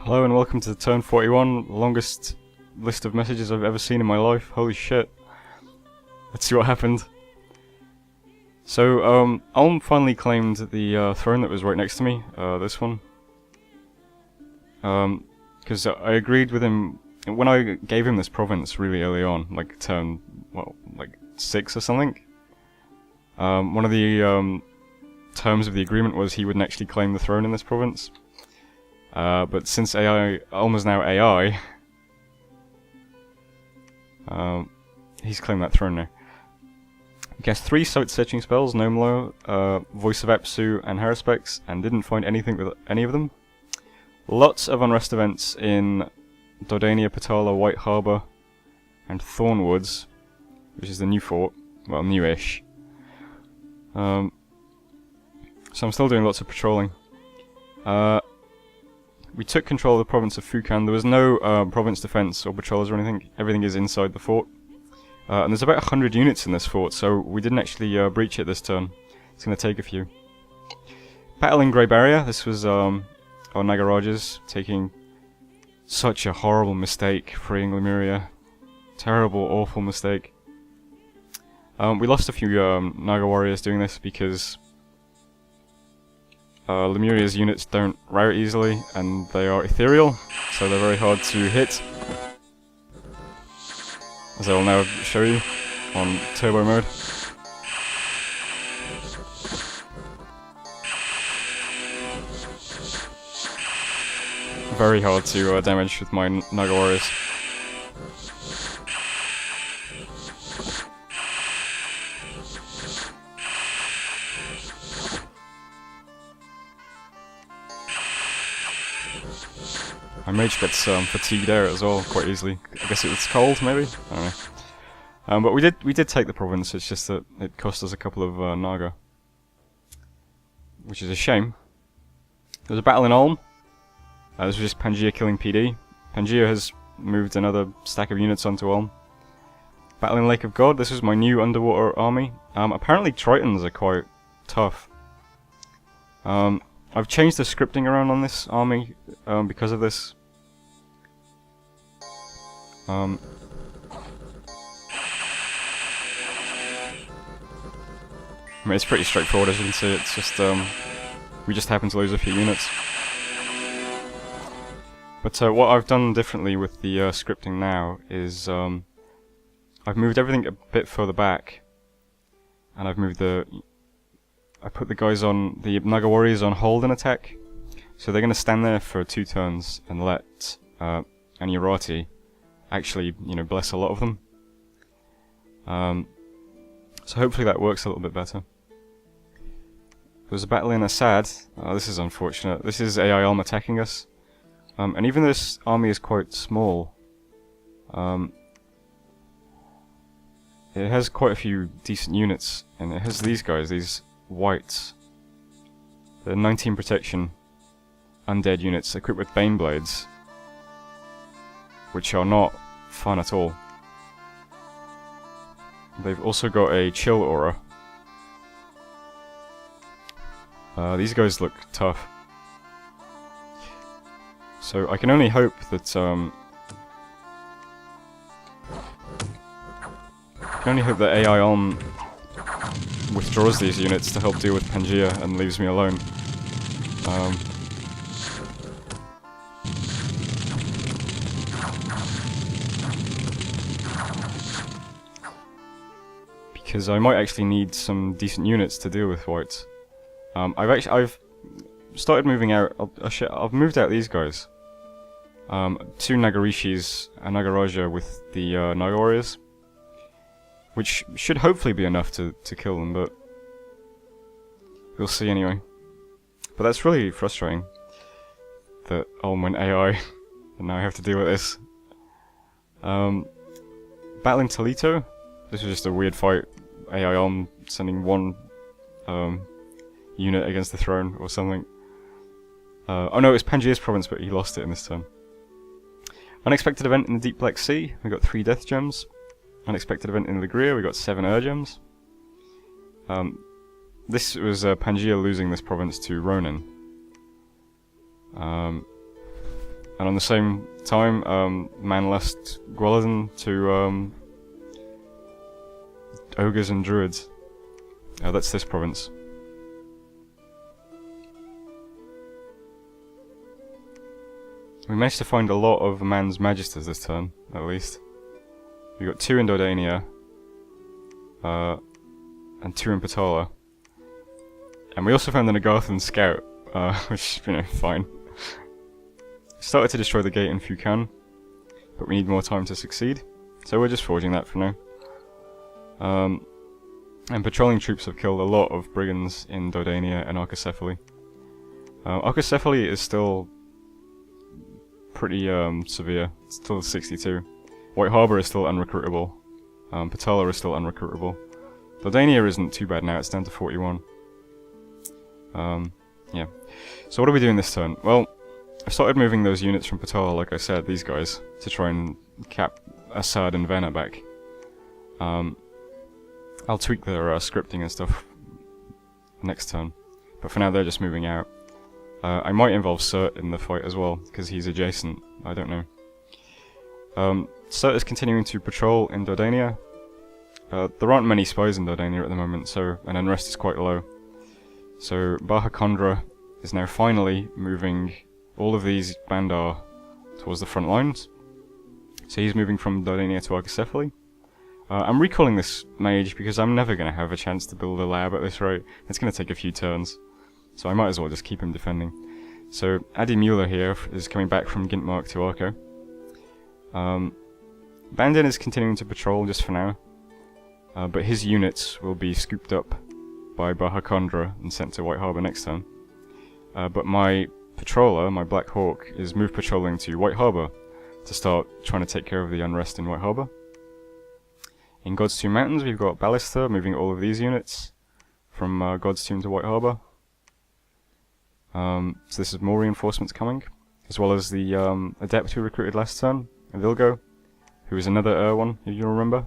Hello and welcome to turn 41, longest list of messages I've ever seen in my life. Holy shit. Let's see what happened. So, Ulm finally claimed the throne that was right next to me, this one. Because I agreed with him, when I gave him this province really early on, like turn, well, like 6 or something. One of the terms of the agreement was he wouldn't actually claim the throne in this province. But since Ulm is now AI, he's claimed that throne now. He cast 3 sight-searching spells, Gnomelo, Voice of Apsu, and Haruspex, and didn't find anything with any of them. Lots of unrest events in Dordania, Patala, White Harbour, and Thornwoods, which is the new fort. Well, newish. So I'm still doing lots of patrolling. We took control of the province of Fukan. There was no province defense or patrollers or anything. Everything is inside the fort. And there's about 100 units in this fort, so we didn't actually breach it this turn. It's going to take a few. Battling Grey Barrier. This was our Nagarajas taking such a horrible mistake, freeing Lemuria. Terrible, awful mistake. We lost a few Naga warriors doing this because Lemuria's units don't rout easily, and they are ethereal, so they're very hard to hit. As I will now show you on turbo mode. Very hard to damage with my Naga warriors. My mage gets fatigued there as well quite easily. I guess it's cold, maybe? I don't know. But we did take the province. It's just that it cost us a couple of Naga, which is a shame. There was a battle in Ulm. This was just Pangaea killing PD. Pangaea has moved another stack of units onto Ulm. Battle in Lake of God. This was my new underwater army. Apparently Tritons are quite tough. I've changed the scripting around on this army because of this. I mean, it's pretty straightforward, as you can see. It's just we just happen to lose a few units. But what I've done differently with the scripting now is I've moved everything a bit further back, and I've moved I put the guys on, the Naga warriors on hold and attack, so they're going to stand there for 2 turns and let Anurati actually, you know, bless a lot of them. So hopefully that works a little bit better. There was a battle in Assad. This is unfortunate. This is AI Ulm attacking us. And even though this army is quite small, it has quite a few decent units, and it has these guys, these whites. They're 19 protection undead units equipped with Bane Blades, which are not fun at all. They've also got a chill aura. These guys look tough. So I can only hope that AI Ulm withdraws these units to help deal with Pangaea and leaves me alone. Because I might actually need some decent units to deal with whites. I've started moving out. I've moved out these guys. 2 Nagarishis, a Nagaraja with the Naga warriors, which should hopefully be enough to kill them, but we'll see anyway. But that's really frustrating that Ulm went AI, and now I have to deal with this. Battling Toledo. This was just a weird fight. AI Ulm sending 1 unit against the throne or something. Oh no, it was Pangaea's province, but he lost it in this turn. Unexpected event in the Deep Black Sea. We got 3 death gems. Unexpected event in Ligria. We got 7 gems. This was Pangaea losing this province to Ronin. And And on the same time, man lost Gwaladen to ogres and druids. That's this province. We managed to find a lot of man's magisters this turn, at least. We got 2 in Dordania, and 2 in Patala. And we also found an Agarthan scout, which, you know, fine. Started to destroy the gate in Fukan, but we need more time to succeed, so we're just forging that for now. And patrolling troops have killed a lot of brigands in Dordania and Archocephaly. Archocephaly is still pretty severe. It's still 62. White Harbour is still unrecruitable. Patala is still unrecruitable. Dordania isn't too bad now, it's down to 41. Yeah. So what are we doing this turn? Well, I started moving those units from Patala, like I said, these guys, to try and cap Assad and Vena back. I'll tweak their scripting and stuff next turn, but for now they're just moving out. I might involve Surt in the fight as well, because he's adjacent, I don't know. Surt is continuing to patrol in Dordania. There aren't many spies in Dordania at the moment, so and unrest is quite low. So Baha Kondra is now finally moving all of these Bandar towards the front lines. So he's moving from Dordania to Archocephaly. I'm recalling this mage because I'm never going to have a chance to build a lab at this rate. It's going to take a few turns, so I might as well just keep him defending. So Adi Mueller here is coming back from Gintmark to Arco. Bandin is continuing to patrol just for now, but his units will be scooped up by Baha Kondra and sent to White Harbour next turn. But my patroller, my Black Hawk, is moved patrolling to White Harbour to start trying to take care of the unrest in White Harbour. In God's Tomb Mountains, we've got Ballister moving all of these units from God's Tomb to White Harbour. So this is more reinforcements coming, as well as the Adept who recruited last turn, Vilgo, who is another one, if you remember.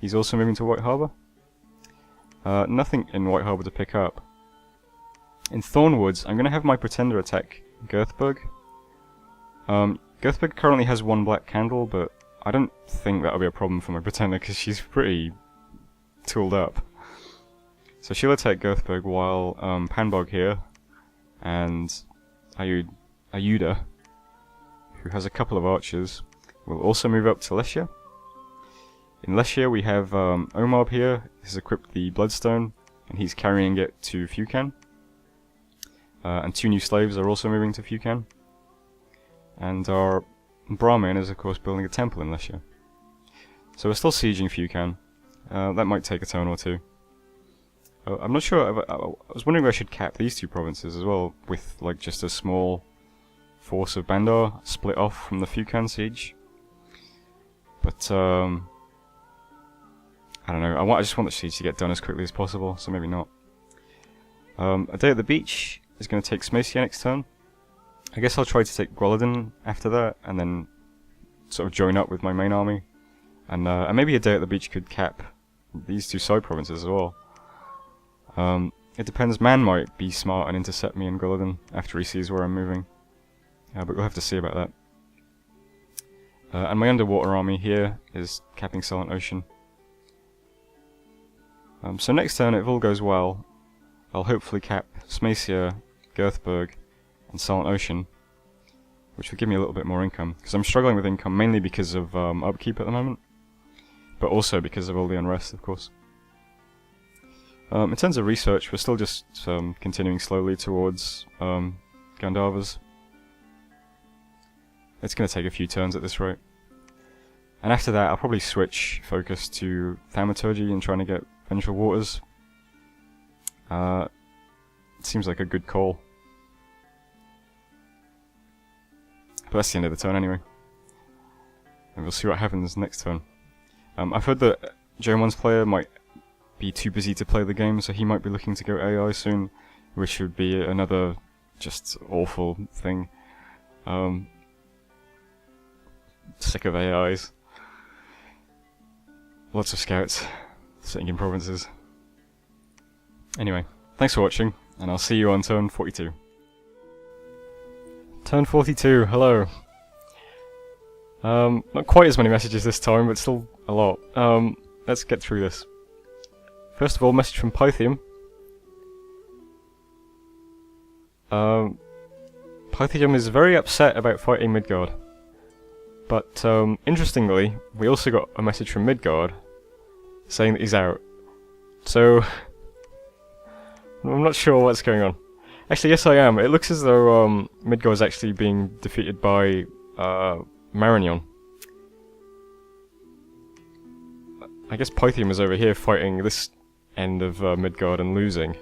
He's also moving to White Harbour. Nothing in White Harbour to pick up. In Thornwoods, I'm going to have my Pretender attack Girthburg. Girthburg currently has 1 black candle, but I don't think that'll be a problem for my Pretender because she's pretty tooled up. So she'll attack Girthburg while Panbog here and Ayuda, who has a couple of archers, will also move up to Lesia. In Lesia we have Omar here. He's equipped the Bloodstone and he's carrying it to Fukan. And 2 new slaves are also moving to Fukan. And our Brahmin is of course building a temple in Lesia. So we're still sieging Fukan. That might take a turn or 2. I'm not sure, I was wondering if I should cap these 2 provinces as well, with like just a small force of Bandar split off from the Fukan siege. But I don't know, I just want the siege to get done as quickly as possible, so maybe not. A Day at the Beach is going to take Smacia next turn. I guess I'll try to take Gwaladen after that, and then sort of join up with my main army. And maybe A Day at the Beach could cap these 2 side provinces as well. It depends, Man might be smart and intercept me in Gwaladen after he sees where I'm moving. But we'll have to see about that. And my underwater army here is capping Silent Ocean. So next turn, if all goes well, I'll hopefully cap Smacia, Girthburg, and Silent Ocean, which will give me a little bit more income, because I'm struggling with income mainly because of upkeep at the moment, but also because of all the unrest, of course. In terms of research, we're still just continuing slowly towards Gandharvas. It's going to take a few turns at this rate. And after that, I'll probably switch focus to Thaumaturgy and trying to get Vengeful Waters. It seems like a good call. But that's the end of the turn anyway. And we'll see what happens next turn. I've heard that J1's player might be too busy to play the game, so he might be looking to go AI soon, which would be another just awful thing. Sick of AIs. Lots of scouts sitting in provinces. Anyway, thanks for watching, and I'll see you on turn 42. Turn 42, hello. Not quite as many messages this time, but still a lot. Let's get through this. First of all, message from Pythium. Pythium is very upset about fighting Midgard. But, interestingly, we also got a message from Midgard saying that he's out. So, I'm not sure what's going on. Actually, yes I am. It looks as though Midgard is actually being defeated by Marignon. I guess Pythium is over here fighting this end of Midgard and losing,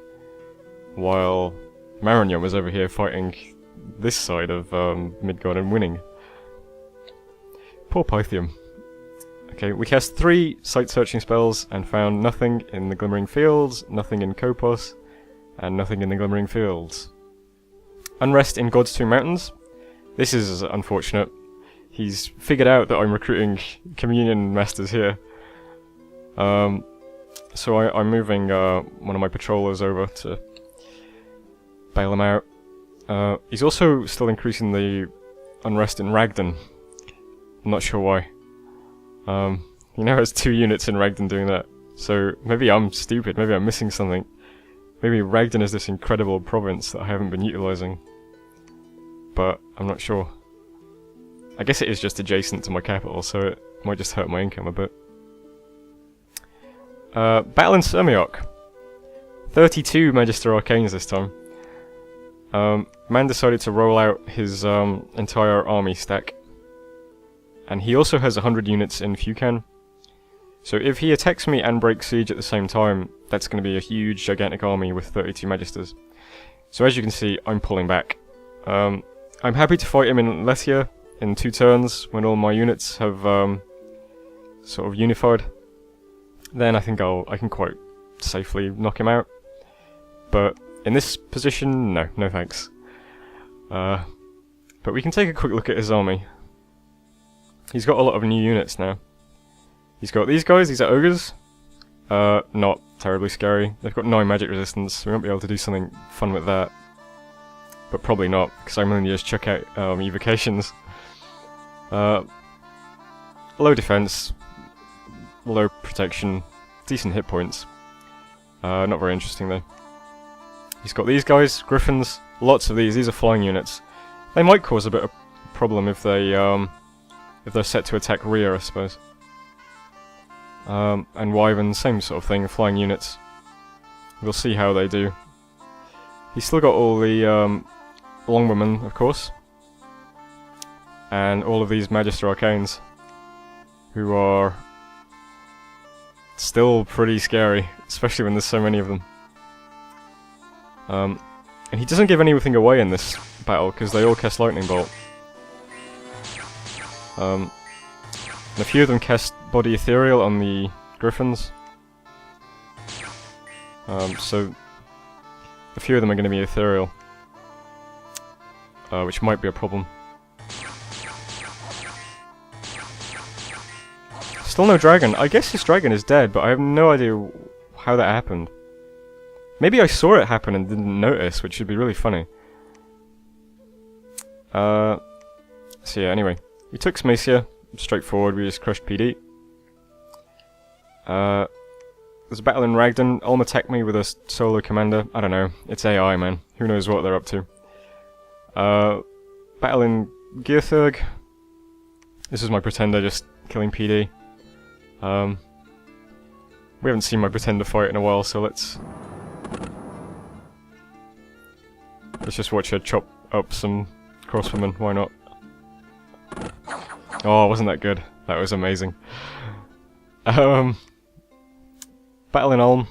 while Marignon was over here fighting this side of Midgard and winning. Poor Pythium. Okay, we cast 3 sight-searching spells and found nothing in the Glimmering Fields, nothing in Kopos, and nothing in the Glimmering Fields. Unrest in God's Two Mountains. This is unfortunate. He's figured out that I'm recruiting Communion Masters here. So I'm moving one of my patrollers over to bail him out. He's also still increasing the unrest in Ragden. I'm not sure why. He now has 2 units in Ragden doing that. So maybe I'm stupid, maybe I'm missing something. Maybe Ragden is this incredible province that I haven't been utilising. But I'm not sure. I guess it is just adjacent to my capital, so it might just hurt my income a bit. Battle in Sirmiok. 32 Magister Arcanes this time. Man decided to roll out his entire army stack. And he also has 100 units in Fukan. So if he attacks me and breaks siege at the same time, that's going to be a huge, gigantic army with 32 Magisters. So as you can see, I'm pulling back. I'm happy to fight him in Lethia in 2 turns, when all my units have sort of unified. Then I think I can quite safely knock him out. But in this position, no thanks. But we can take a quick look at his army. He's got a lot of new units now. He's got these guys, these are ogres. Not terribly scary. They've got 9 magic resistance, so we won't be able to do something fun with that. But probably not, because I'm only just chuck out evocations. Low defense, low protection, decent hit points. Not very interesting though. He's got these guys, griffins, lots of these are flying units. They might cause a bit of problem if they're set to attack rear, I suppose. And wyvern, same sort of thing, flying units. We'll see how they do. He's still got all the longwomen, of course. And all of these Magister Arcanes, who are still pretty scary, especially when there's so many of them. And he doesn't give anything away in this battle, because they all cast Lightning Bolt. And a few of them cast Body Ethereal on the Griffins. So a few of them are going to be Ethereal, which might be a problem. Still no dragon. I guess this dragon is dead, but I have no idea how that happened. Maybe I saw it happen and didn't notice, which would be really funny. So yeah, anyway. We took Smacia, straightforward, we just crushed PD. There's a battle in Ragden. Ulm attacked me with a solo commander. I don't know, it's AI, man. Who knows what they're up to. Battle in Gearthurg. This is my pretender just killing PD. We haven't seen my pretender fight in a while, so let's just watch her chop up some crossbowmen, why not? Oh, wasn't that good? That was amazing. Battle in Ulm.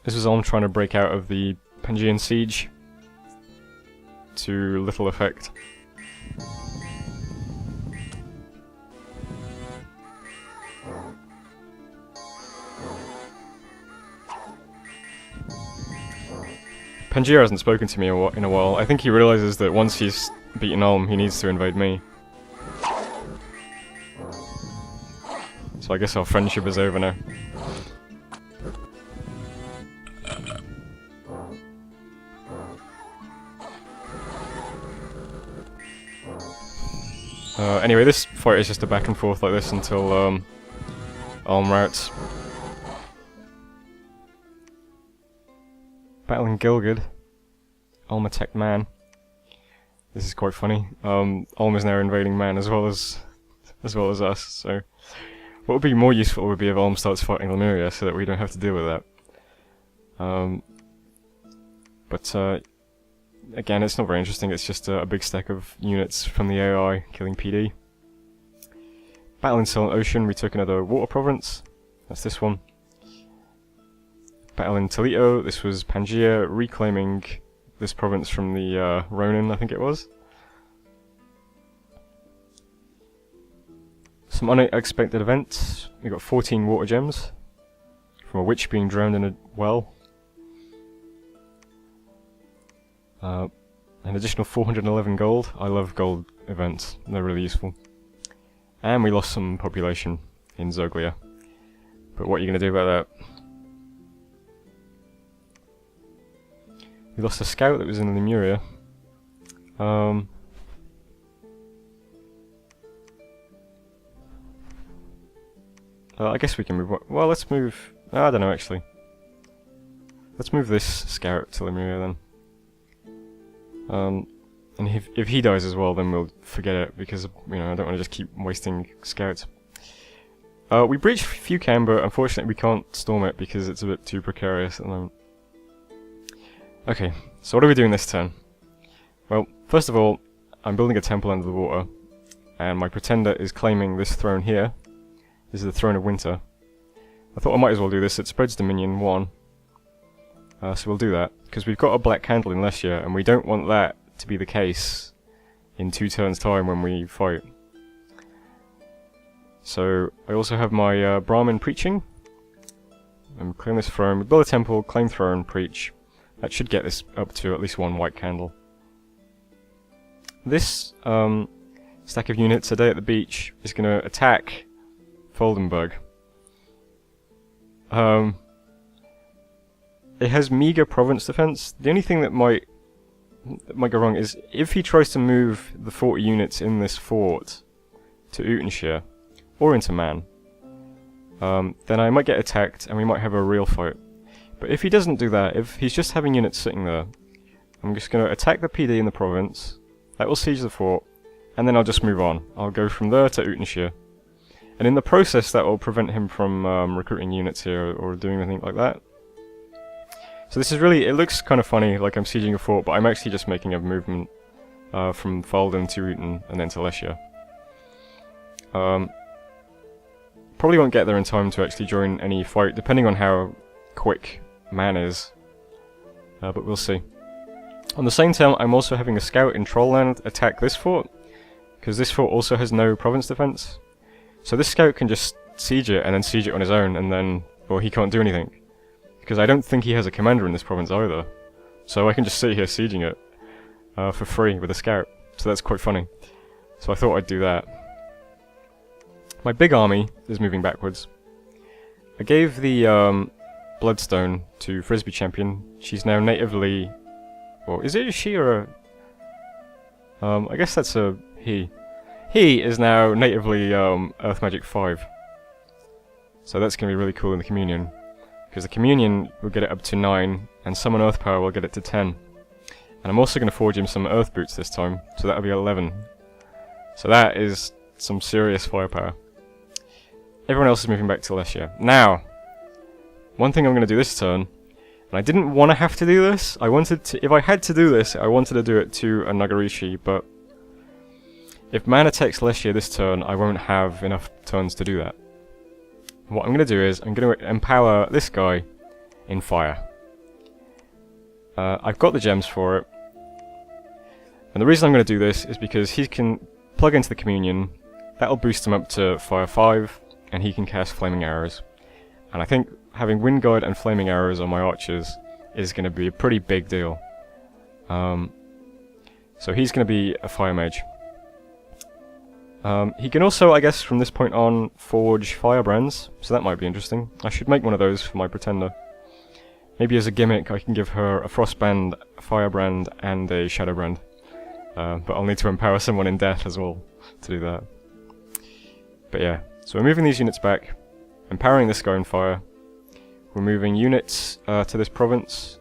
This was Ulm trying to break out of the Pangean siege. To little effect. Pangaea hasn't spoken to me in a while. I think he realizes that once he's beaten Ulm, he needs to invade me. So I guess our friendship is over now. Anyway, this fight is just a back and forth like this until Ulm routs. Battling Gilgud. Ulm attacked Man. This is quite funny. Ulm is now invading Man as well as us. So what would be more useful would be if Ulm starts fighting Lemuria, so that we don't have to deal with that. But again, it's not very interesting. It's just a big stack of units from the AI killing PD. Battle in Silent Ocean, we took another water province. That's this one. Battle in Toledo, this was Pangaea reclaiming this province from the Ronin, I think it was. Some unexpected events. We got 14 water gems from a witch being drowned in a well. An additional 411 gold. I love gold events, they're really useful. And we lost some population in Zoglia. But what are you going to do about that? We lost a scout that was in Lemuria. I guess we can move... Well, let's move... I don't know, actually. Let's move this scout to Lemuria, then. And if he dies as well, then we'll forget it, because, you know, I don't want to just keep wasting scouts. We breached Fucam, but unfortunately we can't storm it because it's a bit too precarious at the moment. Okay, so what are we doing this turn? Well, first of all, I'm building a temple under the water, and my pretender is claiming this throne here. This is the Throne of Winter. I thought I might as well do this. It spreads Dominion 1. So we'll do that, because we've got a black candle in Lestia, and we don't want that to be the case in 2 turns' time when we fight. So I also have my Brahmin preaching. And claim this throne. We build a temple, claim throne, preach. That should get this up to at least 1 white candle. This stack of units, A Day at the Beach, is going to attack Foldenberg. It has meager province defense. The only thing that might go wrong is if he tries to move the 40 units in this fort to Utenshire or into Man, then I might get attacked and we might have a real fight. But if he doesn't do that, if he's just having units sitting there, I'm just going to attack the PD in the province, that will siege the fort, and then I'll just move on. I'll go from there to Utenshire. And in the process, that will prevent him from recruiting units here or doing anything like that. So this is really, it looks kind of funny, like I'm sieging a fort, but I'm actually just making a movement from Falden to Uten and then to Lestia. Probably won't get there in time to actually join any fight, depending on how quick Man is. But we'll see. On the same time, I'm also having a scout in Trollland attack this fort, because this fort also has no province defense. So this scout can just siege it and then siege it on his own, and then, well, he can't do anything. Because I don't think he has a commander in this province either. So I can just sit here sieging it for free with a scout. So that's quite funny. So I thought I'd do that. My big army is moving backwards. I gave the Bloodstone to Frisbee Champion. She's now natively... Well, is it a she or a... I guess that's a he. He is now natively Earth Magic 5. So that's going to be really cool in the Communion. Because the Communion will get it up to 9, and Summon Earth Power will get it to 10. And I'm also going to forge him some Earth Boots this time, so that'll be 11. So that is some serious firepower. Everyone else is moving back to Lestia. Now, one thing I'm going to do this turn, and I didn't want to have to do this. I wanted to, if I had to do this, I wanted to do it to a Nagarishi, but if Man attacks Lestia this turn, I won't have enough turns to do that. What I'm going to do is, I'm going to empower this guy in fire. I've got the gems for it. And the reason I'm going to do this is because he can plug into the Communion, that'll boost him up to Fire 5, and he can cast Flaming Arrows. And I think having Wind Guide and Flaming Arrows on my archers is going to be a pretty big deal. So he's going to be a Fire Mage. He can also, I guess, from this point on, forge Firebrands, so that might be interesting. I should make one of those for my Pretender. Maybe as a gimmick I can give her a Frostbrand, a Firebrand, and a Shadowbrand. But I'll need to empower someone in death as well. to do that. But yeah, so we're moving these units back, empowering this guy on fire. We're moving units to this province.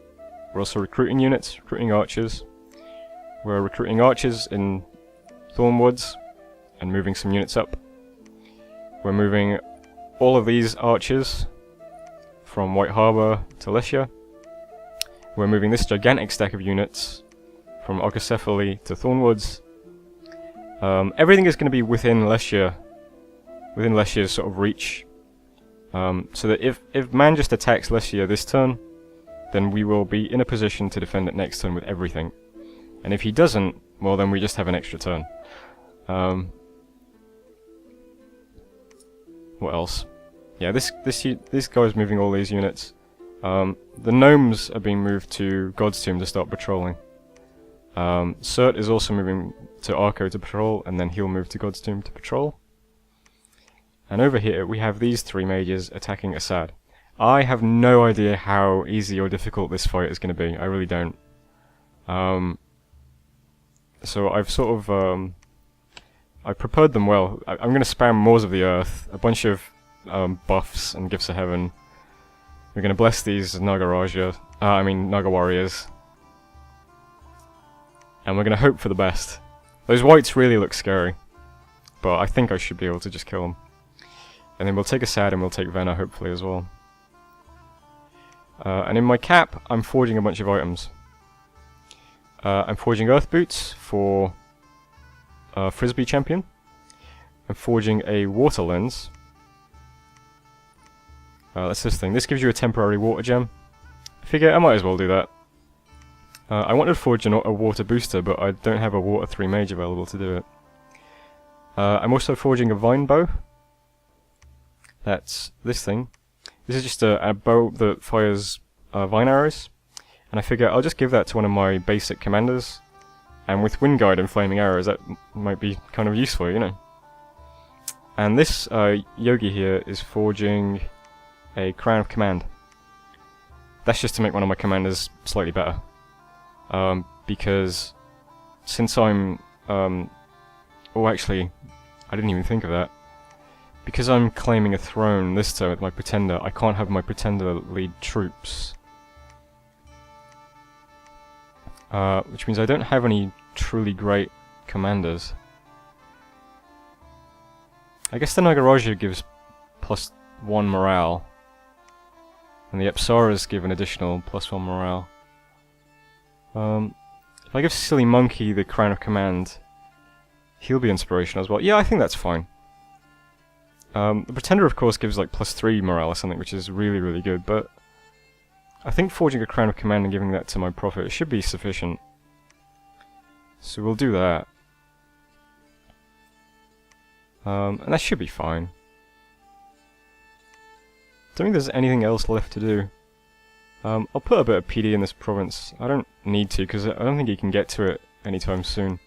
We're also recruiting units, recruiting archers. We're recruiting archers in Thornwoods and moving some units up. We're moving all of these archers from White Harbour to Lycia. We're moving this gigantic stack of units from Argocephaly to Thornwoods. Everything is going to be within Lycia's sort of reach. So that if man just attacks Lycia this turn, then we will be in a position to defend it next turn with everything. And if he doesn't, well then we just have an extra turn. What else? Yeah, this guy is moving all these units. The gnomes are being moved to God's Tomb to start patrolling. Cert is also moving to Arco to patrol, and then he'll move to God's Tomb to patrol. And over here we have these three mages attacking Assad. I have no idea how easy or difficult this fight is going to be. I really don't. So I've sort of I prepared them well. I'm going to spam Moors of the Earth, a bunch of buffs and Gifts of Heaven. We're going to bless these Naga warriors. And we're going to hope for the best. Those whites really look scary, but I think I should be able to just kill them. And then we'll take Assad and we'll take Vena hopefully as well. And in my cap, I'm forging a bunch of items. I'm forging Earth Boots for Frisbee Champion. I'm forging a Water Lens. That's this thing. This gives you a temporary water gem. I figure I might as well do that. I wanted to forge a water booster, but I don't have a water 3 mage available to do it. I'm also forging a vine bow. That's this thing. This is just a bow that fires vine arrows. And I figure I'll just give that to one of my basic commanders. And with Wind Guide and Flaming Arrows, that might be kind of useful, you know. And this Yogi here is forging a Crown of Command. That's just to make one of my commanders slightly better. Because since I'm... oh, actually, I didn't even think of that. Because I'm claiming a throne this turn with my Pretender, I can't have my Pretender lead troops. Which means I don't have any truly great commanders. I guess the Nagaraja gives +1 morale. And the Apsaras give an additional +1 morale. If I give Silly Monkey the Crown of Command, he'll be inspirational as well. Yeah, I think that's fine. The Pretender, of course, gives like +3 morale or something, which is really, really good, but I think forging a Crown of Command and giving that to my Prophet should be sufficient. So we'll do that. And that should be fine. Don't think there's anything else left to do. I'll put a bit of PD in this province. I don't need to, because I don't think he can get to it anytime soon.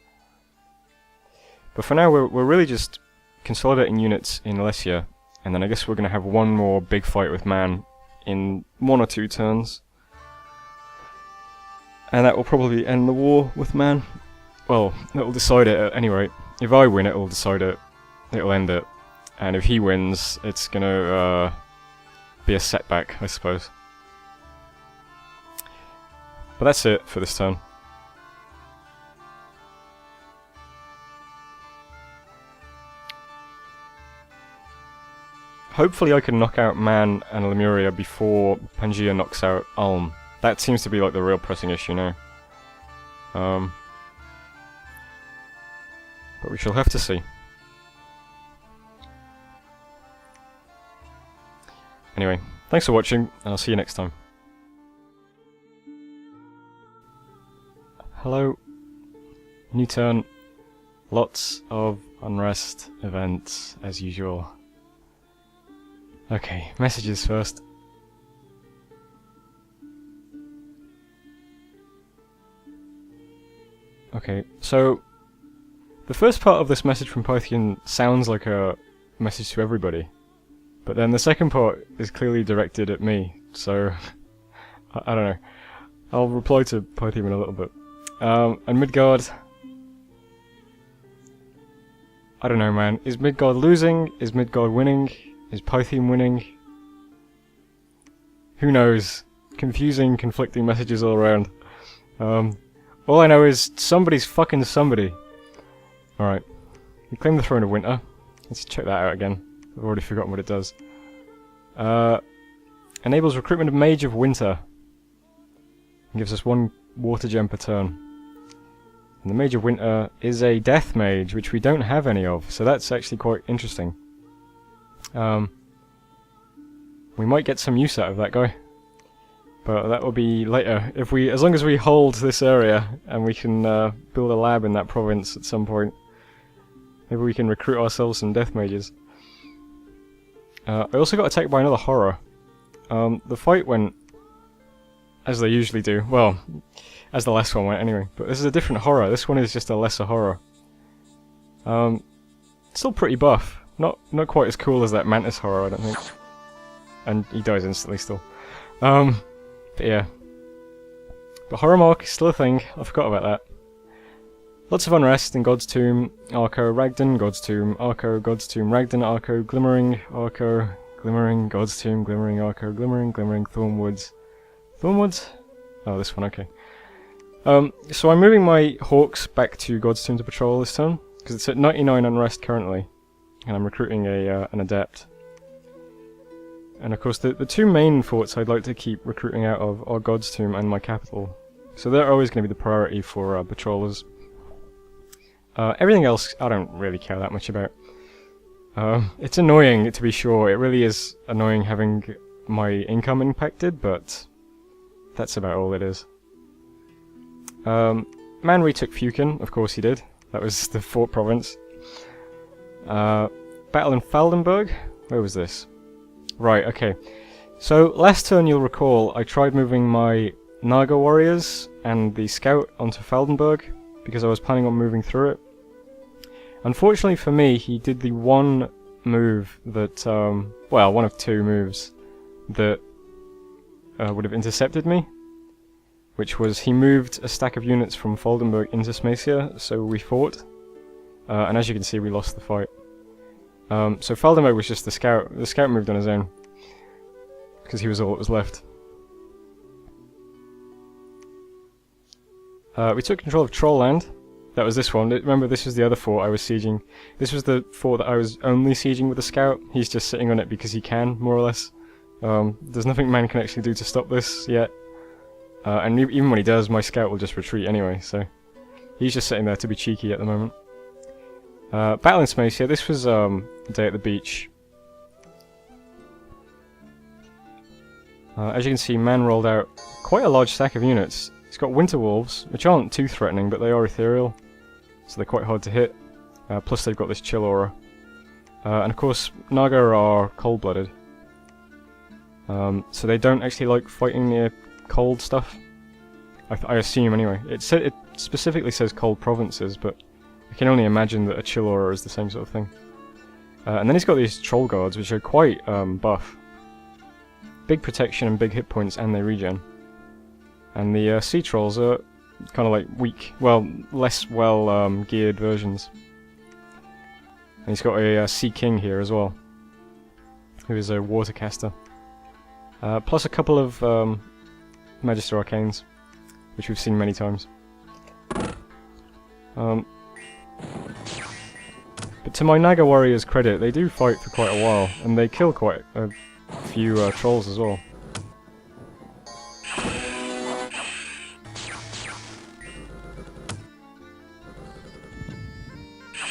But for now, we're really just consolidating units in Lycia, and then I guess we're going to have one more big fight with Man in 1 or 2 turns. And that will probably end the war with Man. Well, that will decide it at any rate. If I win, it will decide it. It'll end it. And if he wins, it's going to be a setback, I suppose. But that's it for this turn. Hopefully I can knock out Man and Lemuria before Pangaea knocks out Ulm. That seems to be like the real pressing issue now. But we shall have to see. Anyway, thanks for watching, and I'll see you next time. Hello. New turn. Lots of unrest events, as usual. Okay, messages first. Okay, so the first part of this message from Pythian sounds like a message to everybody, but then the second part is clearly directed at me, so I don't know. I'll reply to Pythian in a little bit. And Midgard. I don't know, man. Is Midgard losing? Is Midgard winning? Is Python winning? Who knows? Confusing, conflicting messages all around. All I know is somebody's fucking somebody. Alright. We claim the Throne of Winter. Let's check that out again. I've already forgotten what it does. Enables recruitment of Mage of Winter. And gives us 1 water gem per turn. And the Mage of Winter is a Death Mage, which we don't have any of, so that's actually quite interesting. We might get some use out of that guy. But that will be later. As long as we hold this area and we can build a lab in that province at some point, maybe we can recruit ourselves some death mages. I also got attacked by another horror. The fight went as they usually do. Well, as the last one went anyway. But this is a different horror. This one is just a lesser horror. Still pretty buff. Not quite as cool as that mantis horror, I don't think. And he dies instantly still. But yeah. But Horror Mark is still a thing, I forgot about that. Lots of unrest in God's Tomb, Arco, Ragdan, God's Tomb, Arco, God's Tomb, Ragdan, Arco, Glimmering, Arco, Glimmering, God's Tomb, Glimmering, Arco, Glimmering, Glimmering, Thornwoods. Thornwoods? Oh, this one, okay. So I'm moving my Hawks back to God's Tomb to patrol this turn, because it's at 99 unrest currently, and I'm recruiting an Adept. And of course the 2 main forts I'd like to keep recruiting out of are God's Tomb and my capital. So they're always going to be the priority for patrollers. Everything else I don't really care that much about. It's annoying to be sure, it really is annoying having my income impacted, but that's about all it is. Man retook Fukin, of course he did. That was the fort province. Battle in Faldenberg? Where was this? Right, okay. So, last turn you'll recall, I tried moving my Naga warriors and the scout onto Faldenberg, because I was planning on moving through it. Unfortunately for me, he did the one move that, well, one of 2 moves that would have intercepted me, which was he moved a stack of units from Faldenberg into Smacia, so we fought, and as you can see we lost the fight. So Faldenberg was just the scout moved on his own, because he was all that was left. We took control of Trollland. That was this one. Remember, this was the other fort I was sieging. This was the fort that I was only sieging with a scout. He's just sitting on it because he can, more or less. There's nothing man can actually do to stop this yet. And even when he does, my scout will just retreat anyway, so he's just sitting there to be cheeky at the moment. Battle in Smacia, this was a day at the beach. As you can see, man rolled out quite a large stack of units. He's got Winter Wolves, which aren't too threatening, but they are ethereal, so they're quite hard to hit. Plus they've got this chill aura. And of course, Naga are cold-blooded. So they don't actually like fighting near cold stuff. I assume, anyway. It specifically says cold provinces, but I can only imagine that a chill aura is the same sort of thing. And then he's got these troll guards, which are quite buff. Big protection and big hit points, and they regen. And the sea trolls are kind of like weak, well, less well geared versions. And he's got a sea king here as well, who is a water caster. Plus a couple of Magister Arcanes, which we've seen many times. But to my Naga warriors' credit, they do fight for quite a while, and they kill quite a few trolls as well.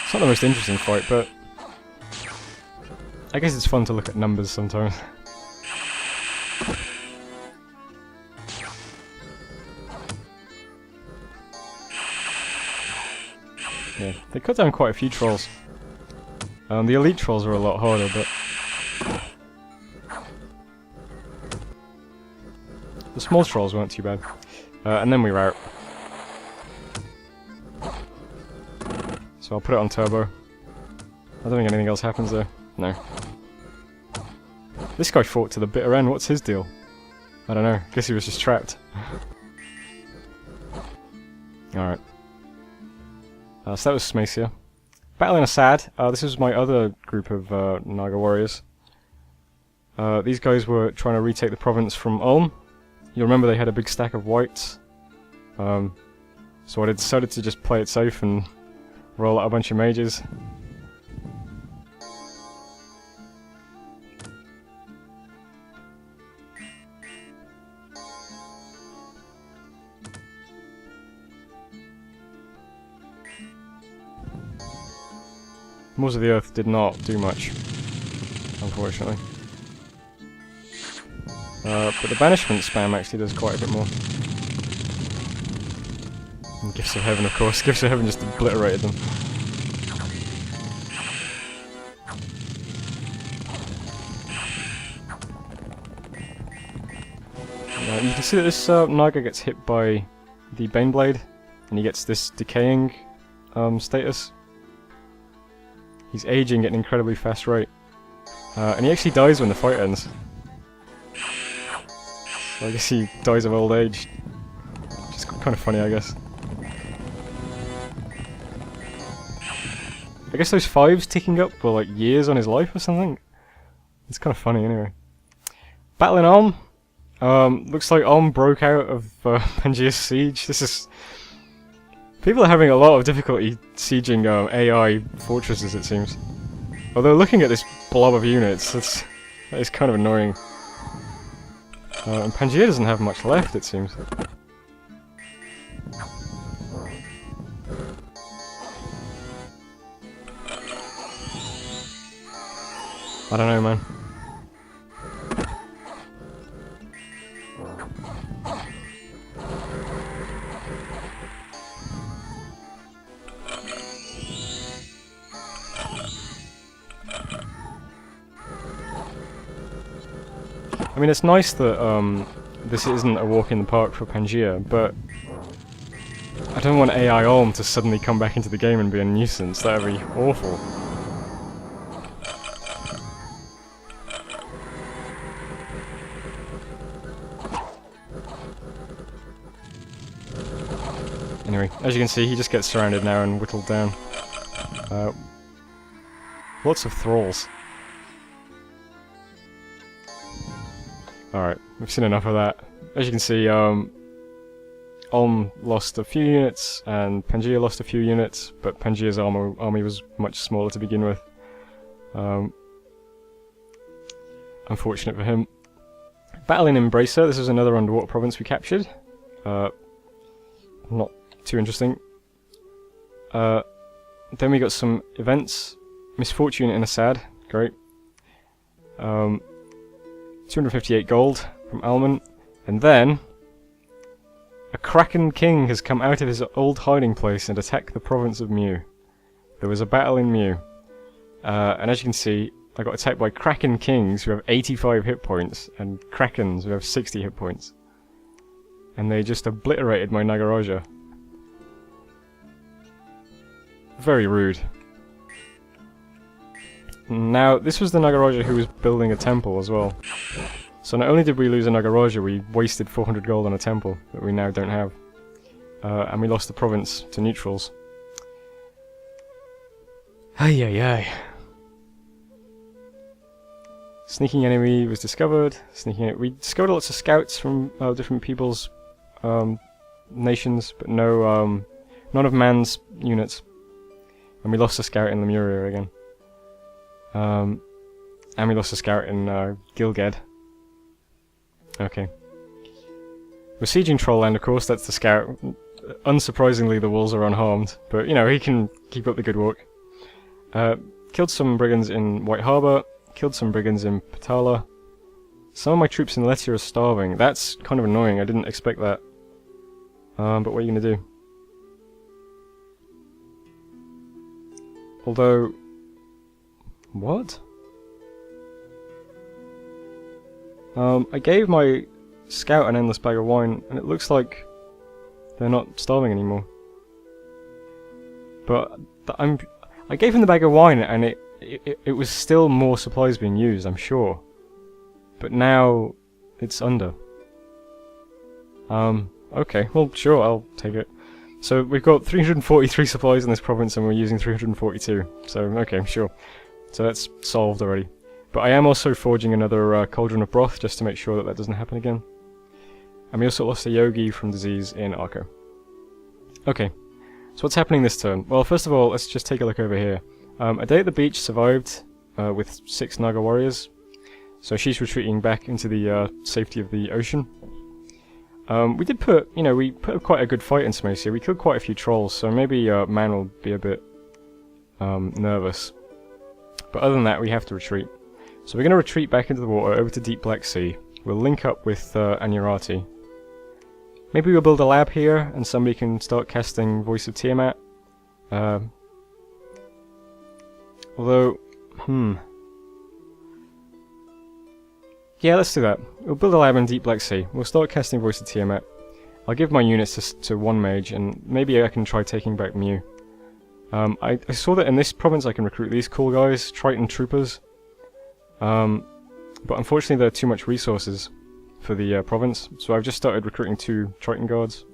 It's not the most interesting fight, but I guess it's fun to look at numbers sometimes. Yeah, they cut down quite a few trolls. The elite trolls are a lot harder, but the small trolls weren't too bad. And then we were out. So I'll put it on turbo. I don't think anything else happens there. No. This guy fought to the bitter end. What's his deal? I don't know. Guess he was just trapped. Alright. So that was Smacia. Battling Assad. This was my other group of Naga warriors. These guys were trying to retake the province from Ulm. You'll remember they had a big stack of whites. So I decided to just play it safe and roll out a bunch of mages. Moors of the Earth did not do much, unfortunately. But the banishment spam actually does quite a bit more. And Gifts of Heaven, of course. Gifts of Heaven just obliterated them. You can see that this Naga gets hit by the Baneblade, and he gets this decaying status. He's aging at an incredibly fast rate. And he actually dies when the fight ends. So I guess he dies of old age. Which is kind of funny, I guess. I guess those 5s ticking up were like years on his life or something. It's kind of funny anyway. Battle in Ulm. Looks like Ulm broke out of Pangaea's siege. This is... People are having a lot of difficulty sieging AI fortresses, it seems. Although looking at this blob of units, that is kind of annoying. And Pangaea doesn't have much left, it seems. I don't know, man. I mean, it's nice that this isn't a walk in the park for Pangaea, but I don't want AI Ulm to suddenly come back into the game and be a nuisance. That would be awful. Anyway, as you can see, he just gets surrounded now and whittled down. Lots of thralls. Alright, we've seen enough of that. As you can see, Ulm lost a few units, and Pangaea lost a few units, but Pangaea's army was much smaller to begin with. Unfortunate for him. Battle in Embracer, this is another underwater province we captured. Not too interesting. Then we got some events. Misfortune in Assad, great. 258 gold from Alman, and then a Kraken King has come out of his old hiding place and attacked the province of Mu. There was a battle in Mu, and as you can see, I got attacked by Kraken Kings who have 85 hit points and Krakens who have 60 hit points, and they just obliterated my Nagaraja. Very rude. Now, this was the Nagaraja who was building a temple as well. So not only did we lose a Nagaraja, we wasted 400 gold on a temple that we now don't have. And we lost the province to neutrals. Ay ay ay. Sneaking enemy was discovered. We discovered lots of scouts from different people's nations, but none of man's units. And we lost a scout in Lemuria again. And we lost a scout in Gilgad. Okay. We're sieging Trollland, of course, that's the scout. Unsurprisingly, the walls are unharmed, but, you know, he can keep up the good work. Killed some brigands in White Harbour, killed some brigands in Patala. Some of my troops in Letia are starving. That's kind of annoying, I didn't expect that. But what are you going to do? Although... What? I gave my scout an endless bag of wine, and it looks like they're not starving anymore. But I gave him the bag of wine, and it was still more supplies being used, I'm sure. But now it's under. Okay, well, sure, I'll take it. So we've got 343 supplies in this province and we're using 342. So, okay, sure. So that's solved already. But I am also forging another Cauldron of Broth just to make sure that that doesn't happen again. And we also lost a Yogi from disease in Arco. Okay, so what's happening this turn? Well, first of all, let's just take a look over here. A Day at the Beach survived with 6 Naga warriors. So she's retreating back into the safety of the ocean. We did put, we put quite a good fight in Samacia. We killed quite a few trolls, so maybe Man will be a bit nervous. But other than that, we have to retreat. So we're going to retreat back into the water, over to Deep Black Sea. We'll link up with Anurati. Maybe we'll build a lab here, and somebody can start casting Voice of Tiamat. Although, yeah, let's do that. We'll build a lab in Deep Black Sea. We'll start casting Voice of Tiamat. I'll give my units to one mage, and maybe I can try taking back Mew. I saw that in this province I can recruit these cool guys, Triton Troopers. But unfortunately there are too much resources for the province, so I've just started recruiting 2 Triton Guards.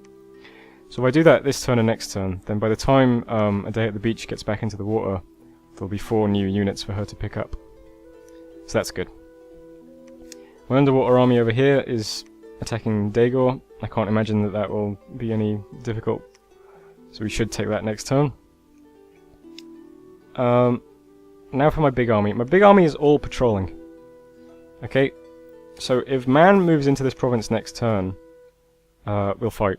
So if I do that this turn and next turn, then by the time A Day at the Beach gets back into the water, there'll be 4 new units for her to pick up. So that's good. My underwater army over here is attacking Daegor. I can't imagine that that will be any difficult, so we should take that next turn. Now for my big army. My big army is all patrolling. Okay, so if Man moves into this province next turn, we'll fight.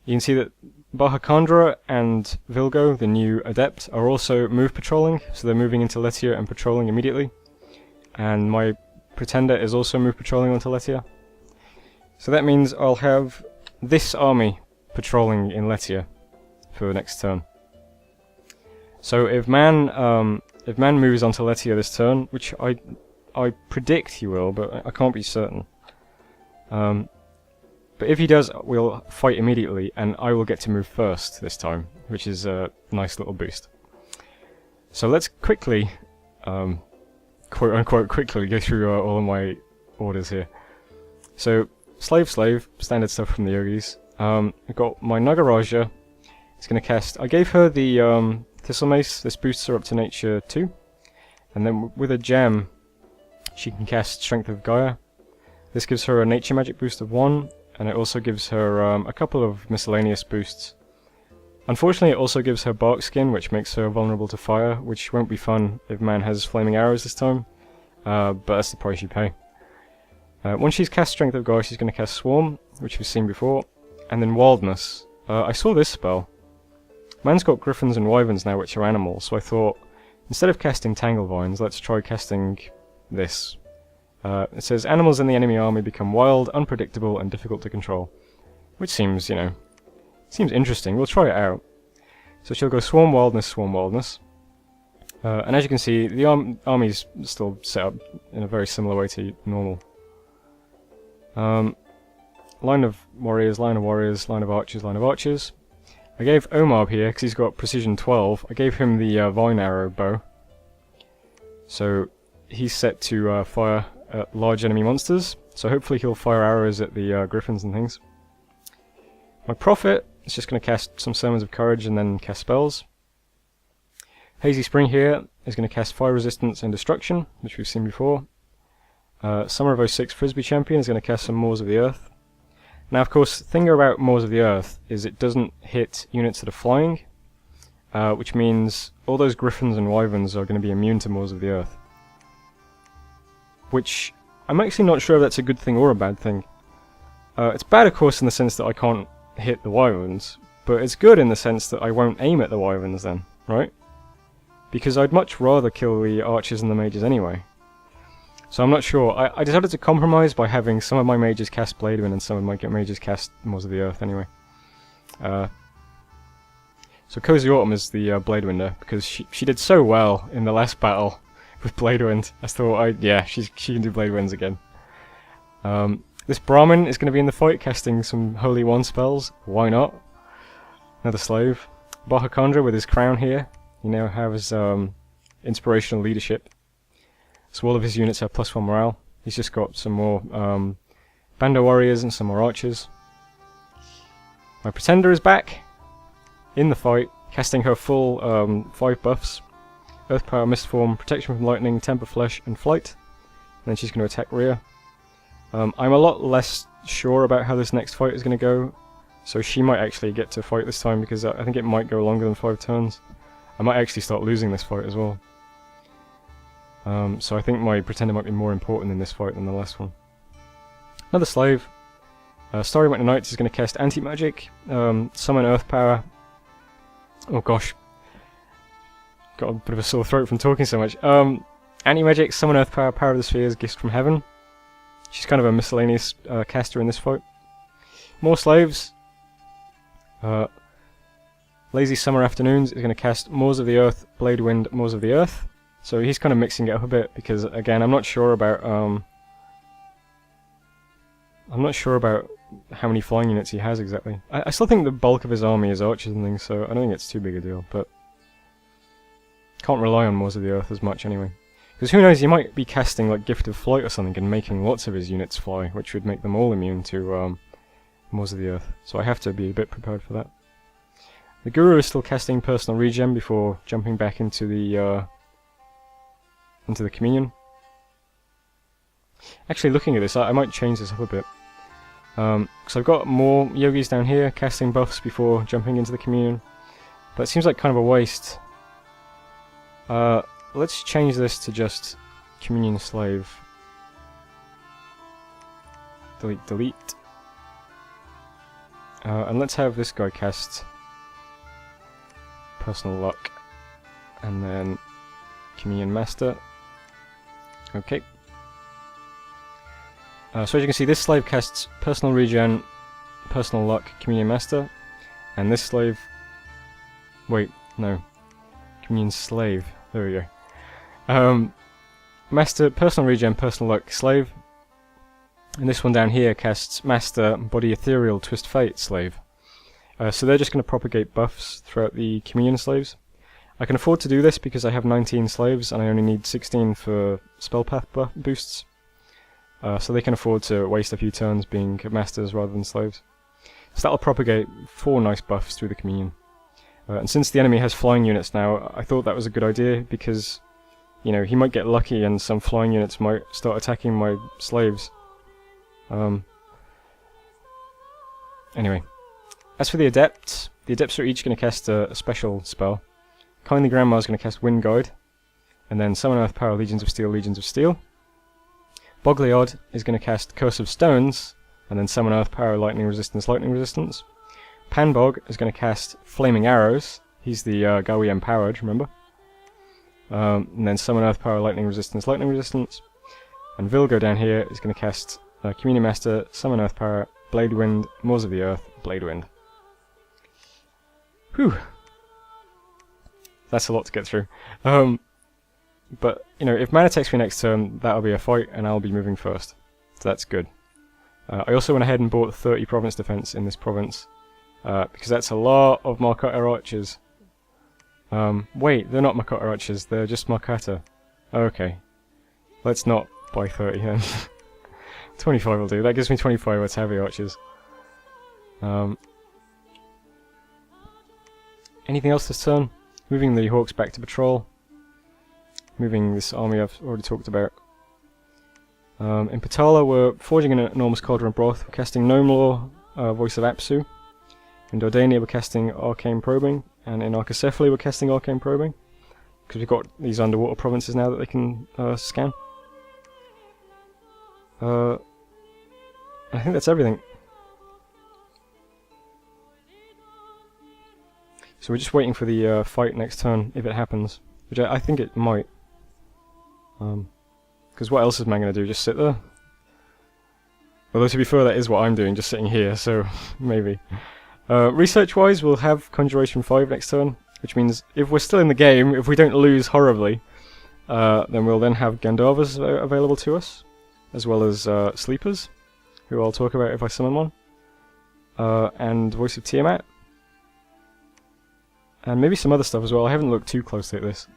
You can see that Bahakandra and Vilgo, the new adept, are also move patrolling, so they're moving into Letia and patrolling immediately. And my Pretender is also move patrolling onto Letia. So that means I'll have this army patrolling in Letia for next turn. So if Man moves onto Letia this turn, which I predict he will, but I can't be certain. But if he does, we'll fight immediately, and I will get to move first this time, which is a nice little boost. So let's quickly, quote-unquote quickly, go through all of my orders here. So, Slave, standard stuff from the Yogis. I've got my Nagaraja. It's going to cast... I gave her the Thistle Mace. This boosts her up to Nature 2. And then with a gem, she can cast Strength of Gaia. This gives her a Nature Magic boost of 1. And it also gives her a couple of miscellaneous boosts. Unfortunately, it also gives her Bark Skin, which makes her vulnerable to fire, which won't be fun if Man has Flaming Arrows this time, but that's the price you pay. Once she's cast Strength of Gaia, she's going to cast Swarm, which we've seen before, and then Wildness. I saw this spell. Man's got Griffins and Wyverns now, which are animals, so I thought, instead of casting Tanglevines, let's try casting this. It says, animals in the enemy army become wild, unpredictable, and difficult to control. Which seems, seems interesting. We'll try it out. So she'll go Swarm Wildness, Swarm Wildness. And as you can see, the army's still set up in a very similar way to normal. Line of warriors, line of warriors, line of archers, line of archers. I gave Omar here, because he's got Precision 12, I gave him the Vine Arrow bow. So he's set to fire at large enemy monsters, so hopefully he'll fire arrows at the griffins and things. My Prophet is just going to cast some Sermons of Courage and then cast spells. Hazy Spring here is going to cast Fire Resistance and Destruction, which we've seen before. Summer of 06 Frisbee Champion is going to cast some Maws of the Earth. Now of course, the thing about Maws of the Earth is it doesn't hit units that are flying, which means all those griffins and wyverns are going to be immune to Maws of the Earth. Which, I'm actually not sure if that's a good thing or a bad thing. It's bad of course in the sense that I can't hit the wyverns, but it's good in the sense that I won't aim at the wyverns then, right? Because I'd much rather kill the archers and the mages anyway. So I'm not sure. I decided to compromise by having some of my mages cast Blade Wind and some of my mages cast Maws of the Earth anyway. So Cozy Autumn is the Blade Winder, because she did so well in the last battle with Blade Wind. I thought, yeah, she can do Blade Winds again. This Brahmin is going to be in the fight, casting some Holy One spells. Why not? Another slave. Bahakandra with his crown here. He now has inspirational leadership. So all of his units have +1 morale. He's just got some more Bando warriors and some more archers. My Pretender is back. in the fight, casting her full 5 buffs. Earth Power, Mist Form, Protection from Lightning, Temper Flesh, and Flight. And then she's going to attack Rhea. I'm a lot less sure about how this next fight is going to go, so she might actually get to fight this time, because I think it might go longer than 5 turns. I might actually start losing this fight as well. So I think my Pretender might be more important in this fight than the last one. Another Slave. Starry Winter Nights is going to cast Anti-Magic, summon Earth Power. Oh gosh. Got a bit of a sore throat from talking so much. Anti-Magic, summon Earth Power, Power of the Spheres, Gift from Heaven. She's kind of a miscellaneous caster in this fight. More Slaves. Lazy Summer Afternoons is going to cast Moors of the Earth, Blade Wind, Moors of the Earth. So he's kind of mixing it up a bit, because again, I'm not sure about how many flying units he has exactly. I still think the bulk of his army is archers and things, so I don't think it's too big a deal, but can't rely on Moors of the Earth as much anyway. Because who knows, he might be casting like Gift of Flight or something and making lots of his units fly, which would make them all immune to Moors of the Earth. So I have to be a bit prepared for that. The Guru is still casting Personal Regen before jumping back into the Communion. Actually, looking at this, I might change this up a bit. So I've got more Yogis down here casting buffs before jumping into the Communion. But it seems like kind of a waste. Let's change this to just Communion Slave. Delete, delete. And let's have this guy cast Personal Luck. And then Communion Master. Okay. So as you can see, this slave casts Personal Regen, Personal Luck, Communion Master. And this slave... Wait, no. Communion Slave. There we go. Master, Personal Regen, Personal Luck, Slave. And this one down here casts Master, Body Ethereal, Twist Fate, Slave. So they're just going to propagate buffs throughout the Communion Slaves. I can afford to do this because I have 19 slaves and I only need 16 for spell path boosts. So they can afford to waste a few turns being masters rather than slaves. So that'll propagate 4 nice buffs through the Communion. And since the enemy has flying units now, I thought that was a good idea because, you know, he might get lucky and some flying units might start attacking my slaves. Anyway. As for the Adepts are each going to cast a special spell. Kindly Grandma is going to cast Wind Guide, and then Summon Earth Power, Legions of Steel, Legions of Steel. Bogliod is going to cast Curse of Stones, and then Summon Earth Power, Lightning Resistance, Lightning Resistance. Panbog is going to cast Flaming Arrows. He's the Gawi Empowered, remember? And then Summon Earth Power, Lightning Resistance, Lightning Resistance. And Vilgo down here is going to cast Communion Master, Summon Earth Power, Blade Wind, Moors of the Earth, Blade Wind. Whew. That's a lot to get through. But, you know, if mana takes me next turn, that'll be a fight, and I'll be moving first. So that's good. I also went ahead and bought 30 province defense in this province, because that's a lot of Markata archers. Wait, they're not Markata archers, they're just Markata. Okay. Let's not buy 30 then. 25 will do. That gives me 25 with heavy archers. Anything else this turn? Moving the Hawks back to patrol. Moving this army I've already talked about. In Patala we're forging an enormous cauldron broth. We're casting Gnome Lore, Voice of Apsu. In Dordania we're casting Arcane Probing. And in Archacephaly we're casting Arcane Probing. Because we've got these underwater provinces now that they can scan. I think that's everything. So we're just waiting for the fight next turn, if it happens. Which I think it might. Because what else is man going to do? Just sit there? Although to be fair, that is what I'm doing, just sitting here, so maybe. Research-wise, we'll have Conjuration 5 next turn, which means if we're still in the game, if we don't lose horribly, then we'll then have Gandharvas available to us, as well as Sleepers, who I'll talk about if I summon one, and Voice of Tiamat. And maybe some other stuff as well. I haven't looked too closely at this.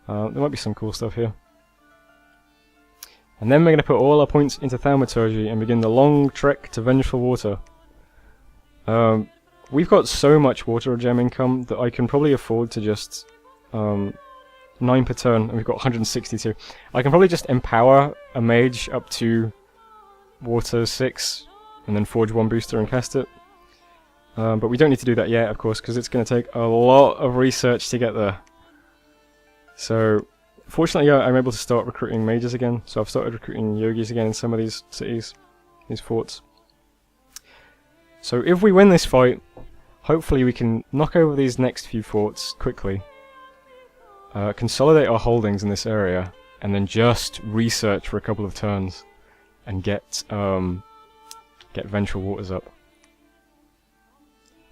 There might be some cool stuff here. And then we're going to put all our points into Thaumaturgy and begin the long trek to Vengeful Water. We're we've got so much water gem income that I can probably afford to just 9 per turn, and we've got 162. I can probably just empower a mage up to water 6, and then forge 1 booster and cast it. But we don't need to do that yet, of course, because it's going to take a lot of research to get there. So, fortunately, yeah, I'm able to start recruiting mages again. So I've started recruiting yogis again in some of these cities, these forts. So if we win this fight, hopefully we can knock over these next few forts quickly, consolidate our holdings in this area, and then just research for a couple of turns and get ventral waters up.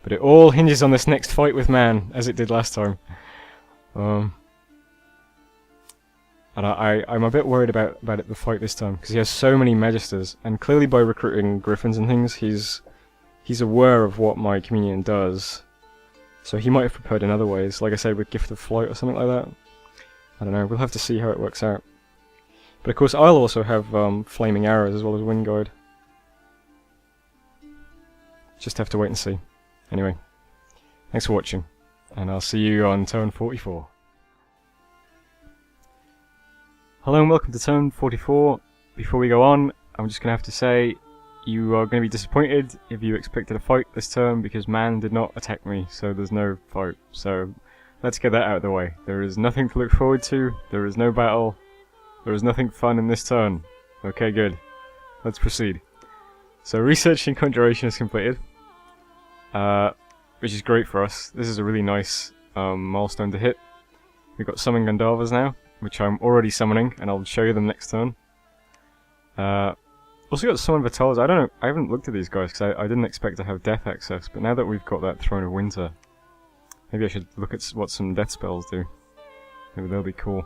But it all hinges on this next fight with man, as it did last time. And I'm a bit worried about the fight this time, because he has so many Magisters, and clearly by recruiting Griffins and things, he's aware of what my Communion does. So he might have prepared in other ways, like I said, with Gift of Flight or something like that. I don't know, we'll have to see how it works out. But of course I'll also have Flaming Arrows as well as Wind Guide. Just have to wait and see. Anyway, thanks for watching, and I'll see you on turn 44. Hello and welcome to turn 44. Before we go on, I'm just going to have to say, you are going to be disappointed if you expected a fight this turn, because man did not attack me, so there's no fight. So, let's get that out of the way. There is nothing to look forward to, there is no battle, there is nothing fun in this turn. Okay, good. Let's proceed. So, research and conjuration is completed. Which is great for us. This is a really nice milestone to hit. We've got Summon Gandharvas now, which I'm already summoning, and I'll show you them next turn. Also got Summon Vitalas. I don't know, I haven't looked at these guys because I didn't expect to have death access, but now that we've got that Throne of Winter, maybe I should look at what some death spells do. Maybe they'll be cool.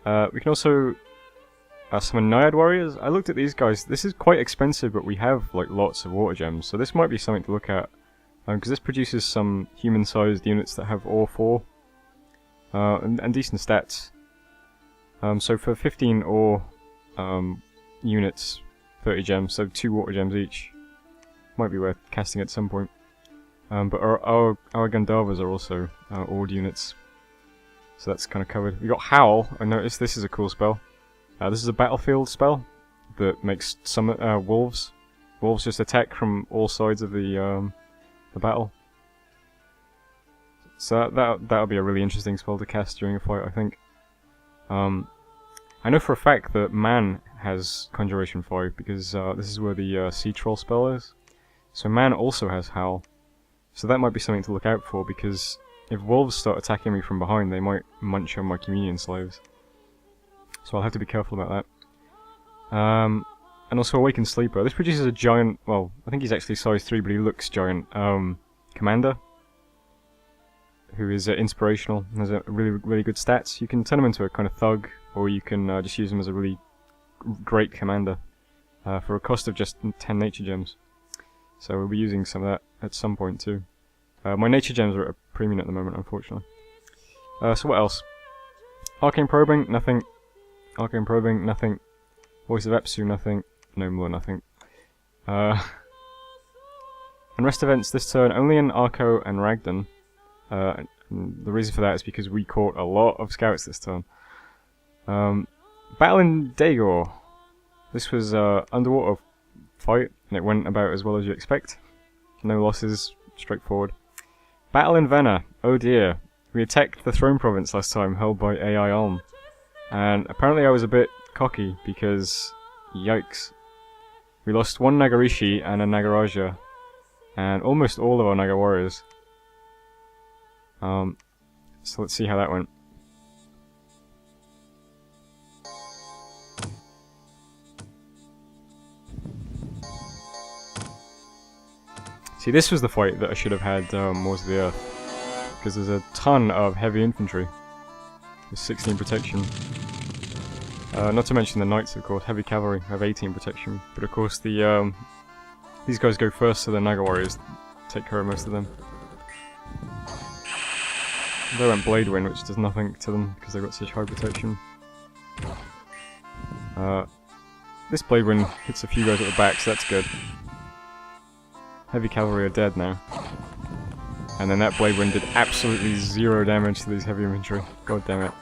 We can also summon Naiad Warriors. I looked at these guys. This is quite expensive, but we have like lots of water gems, so this might be something to look at. Because this produces some human-sized units that have all 4. And decent stats. So for 15 ore units, 30 gems, so 2 water gems each. Might be worth casting at some point. But our Gandharvas are also ored units. So that's kind of covered. We got Howl. I noticed this is a cool spell. This is a battlefield spell that makes some wolves. Wolves just attack from all sides of the battle. So that'll be a really interesting spell to cast during a fight, I think. I know for a fact that man has Conjuration 5 because this is where the Sea Troll spell is. So man also has Howl. So that might be something to look out for, because if wolves start attacking me from behind, they might munch on my Communion slaves. So I'll have to be careful about that. And also Awakened Sleeper. This produces a giant, well, I think he's actually size 3, but he looks giant, commander, who is inspirational and has a really good stats. You can turn him into a kind of thug, or you can just use him as a really great commander for a cost of just 10 nature gems. So we'll be using some of that at some point too. My nature gems are at a premium at the moment, unfortunately. So what else? Arcane Probing, nothing. Arcane Probing, nothing. Voice of Epsu, nothing. No more, nothing. And rest events this turn, only in Arco and Ragdan. The reason for that is because we caught a lot of scouts this turn. Battle in Daegor. This was underwater fight, and it went about as well as you expect. No losses, straightforward. Battle in Venna. Oh dear. We attacked the Throne Province last time, held by AI Ulm. And apparently I was a bit cocky, because yikes. We lost 1 Nagarishi and a Nagaraja, and almost all of our Naga warriors. So let's see how that went. See, this was the fight that I should have had Moors of the Earth, because there's a ton of heavy infantry with 16 protection. Not to mention the knights, of course. Heavy cavalry have 18 protection, but of course the these guys go first, so the Naga warriors take care of most of them. They went Blade Wind, which does nothing to them because they've got such high protection. This Blade Wind hits a few guys at the back, so that's good. Heavy cavalry are dead now. And then that blade wind did absolutely 0 damage to these heavy infantry. God damn it.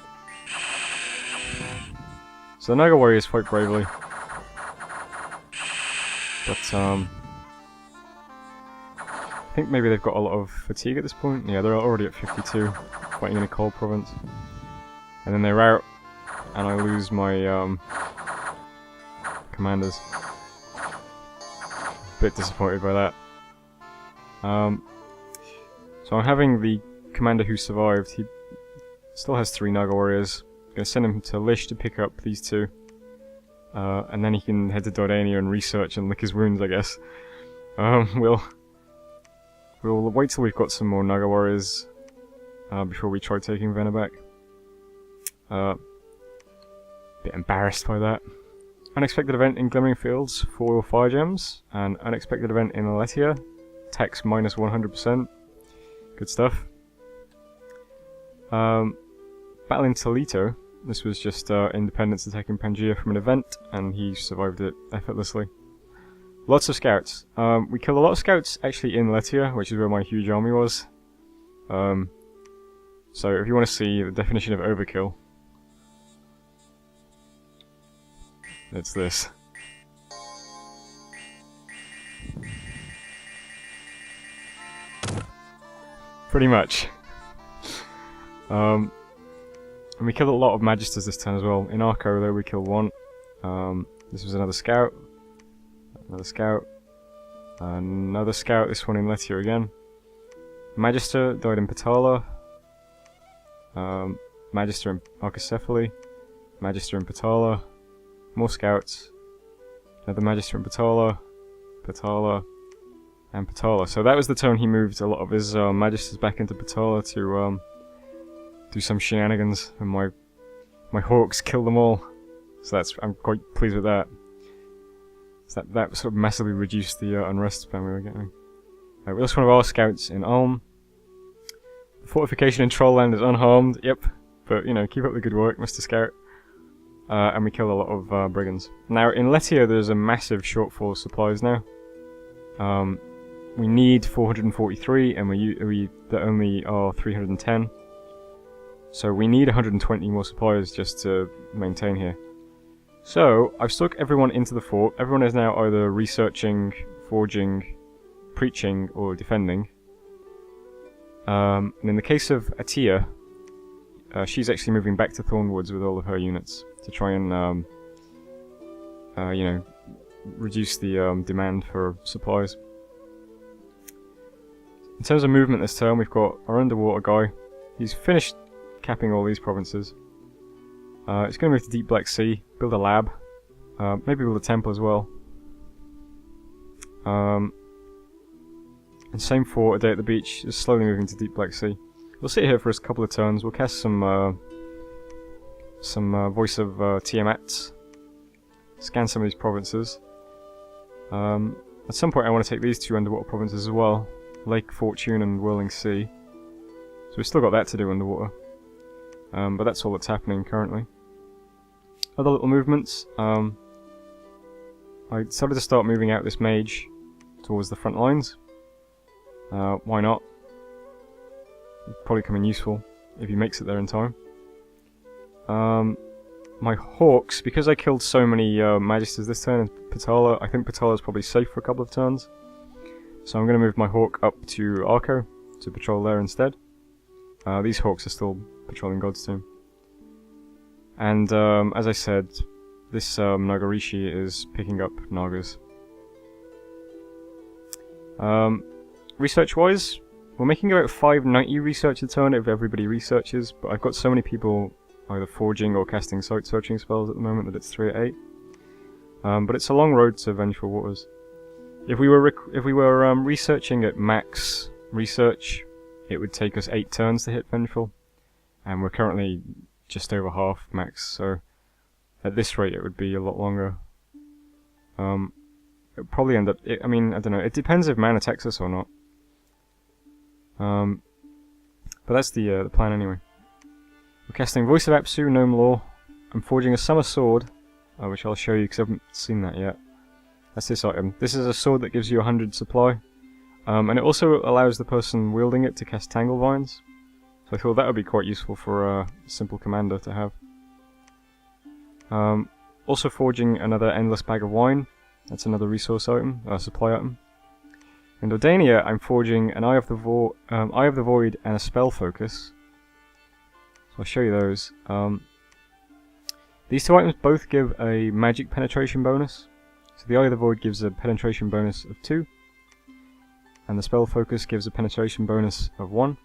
So the Naga warriors fight bravely. But I think maybe they've got a lot of fatigue at this point. Yeah, they're already at 52, fighting in a cold province. And then they rout, and I lose my commanders. Bit disappointed by that. So I'm having the commander who survived. He still has 3 Naga warriors. I'm going to send him to Lish to pick up these 2. And then he can head to Dardania and research and lick his wounds, I guess. We'll wait till we've got some more Naga warriors before we try taking Vienna back. Bit embarrassed by that. Unexpected event in Glimmering Fields, 4 fire gems. And unexpected event in Aletia, tax minus 100%. Good stuff. Battle in Toledo. This was just Independence attacking Pangaea from an event, and he survived it effortlessly. Lots of scouts. We killed a lot of scouts actually in Letia, which is where my huge army was. So if you want to see the definition of overkill, it's this. Pretty much. And we killed a lot of Magisters this turn as well. In Arco though we killed 1. This was another scout. Another scout. Another scout, this one in Letia again. Magister died in Patala. Magister in Archocephaly. Magister in Patala. More scouts. Another Magister in Patala. Patala. And Patala. So that was the turn he moved a lot of his Magisters back into Patala to do some shenanigans, and my Hawks killed them all. So I'm quite pleased with that. So that sort of massively reduced the unrest spam we were getting. We lost one of our scouts in Ulm. The fortification in Trollland is unharmed, yep. But, you know, keep up the good work, Mr. Scout. And we killed a lot of brigands. Now, in Letia there's a massive shortfall of supplies now. We need 443, and there only are 310. So we need 120 more suppliers just to maintain here. So, I've stuck everyone into the fort. Everyone is now either researching, forging, preaching, or defending. And in the case of Atia, she's actually moving back to Thornwoods with all of her units to try and, you know, reduce the demand for supplies. In terms of movement this turn, we've got our underwater guy. He's finished capping all these provinces. He's going to move to Deep Black Sea, build a lab, maybe build a temple as well. And same for A Day at the Beach, just slowly moving to Deep Black Sea. We'll sit here for a couple of turns, we'll cast some Voice of Tiamat, scan some of these provinces. At some point I want to take these 2 underwater provinces as well, Lake Fortune and Whirling Sea. So we've still got that to do underwater. But that's all that's happening currently. Other little movements. I decided to start moving out this mage towards the front lines. Why not? It'll probably come in useful if he makes it there in time. My Hawks, because I killed so many Magisters this turn in Patala, I think Patala is probably safe for a couple of turns. So I'm going to move my Hawk up to Arco to patrol there instead. These Hawks are still patrolling God's Tomb. And as I said, this Nagarishi is picking up Nagas. Research-wise, we're making about 590 research a turn if everybody researches, but I've got so many people either forging or casting site-searching spells at the moment that it's 3 at 8. But it's a long road to Vengeful Waters. If we were researching at max research, it would take us 8 turns to hit Vengeful, and we're currently just over half max, so at this rate it would be a lot longer. It would probably end up, I mean, I don't know, it depends if man attacks us or not. But that's the plan anyway. We're casting Voice of Apsu, Gnome Law. I'm forging a Summer Sword, which I'll show you because I haven't seen that yet. That's this item. This is a sword that gives you 100 supply. And it also allows the person wielding it to cast Tangle Vines. So I thought that would be quite useful for a simple commander to have. Also forging another Endless Bag of Wine. That's another resource item, supply item. In Dordania, I'm forging an Eye of the Void and a Spell Focus. So I'll show you those. These two items both give a magic penetration bonus. So the Eye of the Void gives a penetration bonus of 2. And the Spell Focus gives a penetration bonus of 1.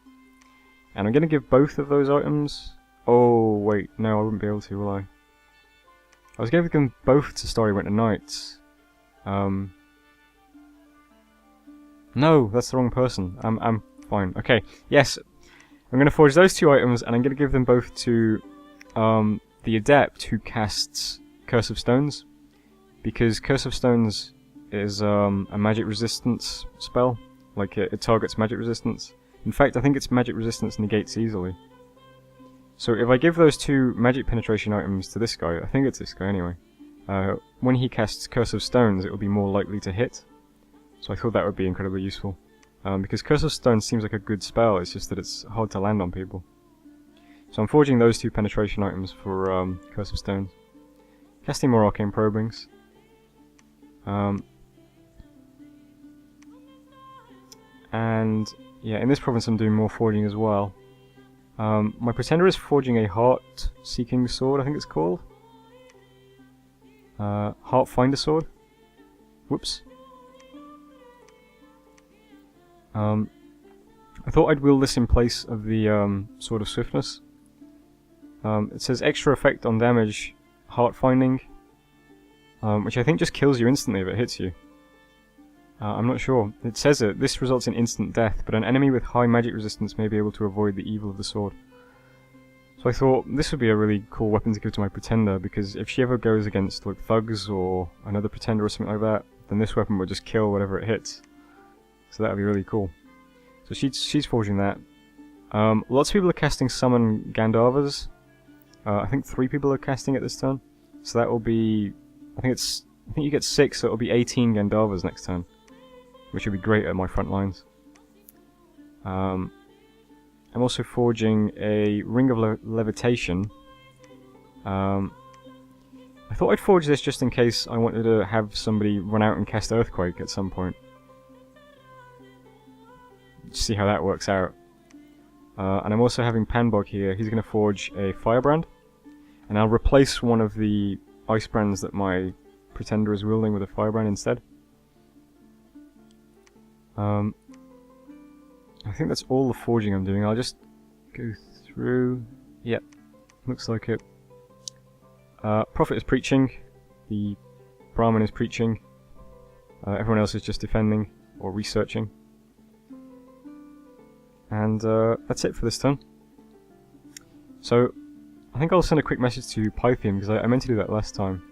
And I'm going to give both of those items... Oh, wait, no, I wouldn't be able to, will I? I was going to give them both to Starry Winter Nights. No, that's the wrong person. I'm fine. Okay, yes, I'm going to forge those two items, and I'm going to give them both to the Adept who casts Curse of Stones. Because Curse of Stones is a magic resistance spell. Like, it targets magic resistance. In fact, I think its magic resistance negates easily. So if I give those two magic penetration items to this guy, I think it's this guy anyway, when he casts Curse of Stones, it will be more likely to hit. So I thought that would be incredibly useful. Because Curse of Stones seems like a good spell, it's just that it's hard to land on people. So I'm forging those two penetration items for Curse of Stones. Casting more Arcane Probings. And yeah, in this province I'm doing more forging as well. My Pretender is forging a Heart-Seeking Sword, I think it's called. Heart-Finder Sword. Whoops. I thought I'd wield this in place of the Sword of Swiftness. It says extra effect on damage, Heart-Finding, which I think just kills you instantly if it hits you. I'm not sure. It says it. This results in instant death, but an enemy with high magic resistance may be able to avoid the evil of the sword. So I thought this would be a really cool weapon to give to my Pretender, because if she ever goes against like thugs or another Pretender or something like that, then this weapon would just kill whatever it hits. So that would be really cool. So she's forging that. Lots of people are casting Summon Gandharvas. I think 3 people are casting it this turn. So that will be... I think you get 6, so it'll be 18 Gandharvas next turn. Which would be great at my front lines. I'm also forging a Ring of Levitation. I thought I'd forge this just in case I wanted to have somebody run out and cast Earthquake at some point. See how that works out. And I'm also having Panbog here. He's going to forge a Firebrand. And I'll replace one of the Ice Brands that my Pretender is wielding with a Firebrand instead. I think that's all the forging I'm doing. I'll just go through... Yep, looks like it. Prophet is preaching. The Brahmin is preaching. Everyone else is just defending or researching. And that's it for this turn. So, I think I'll send a quick message to Pythian, because I meant to do that last time.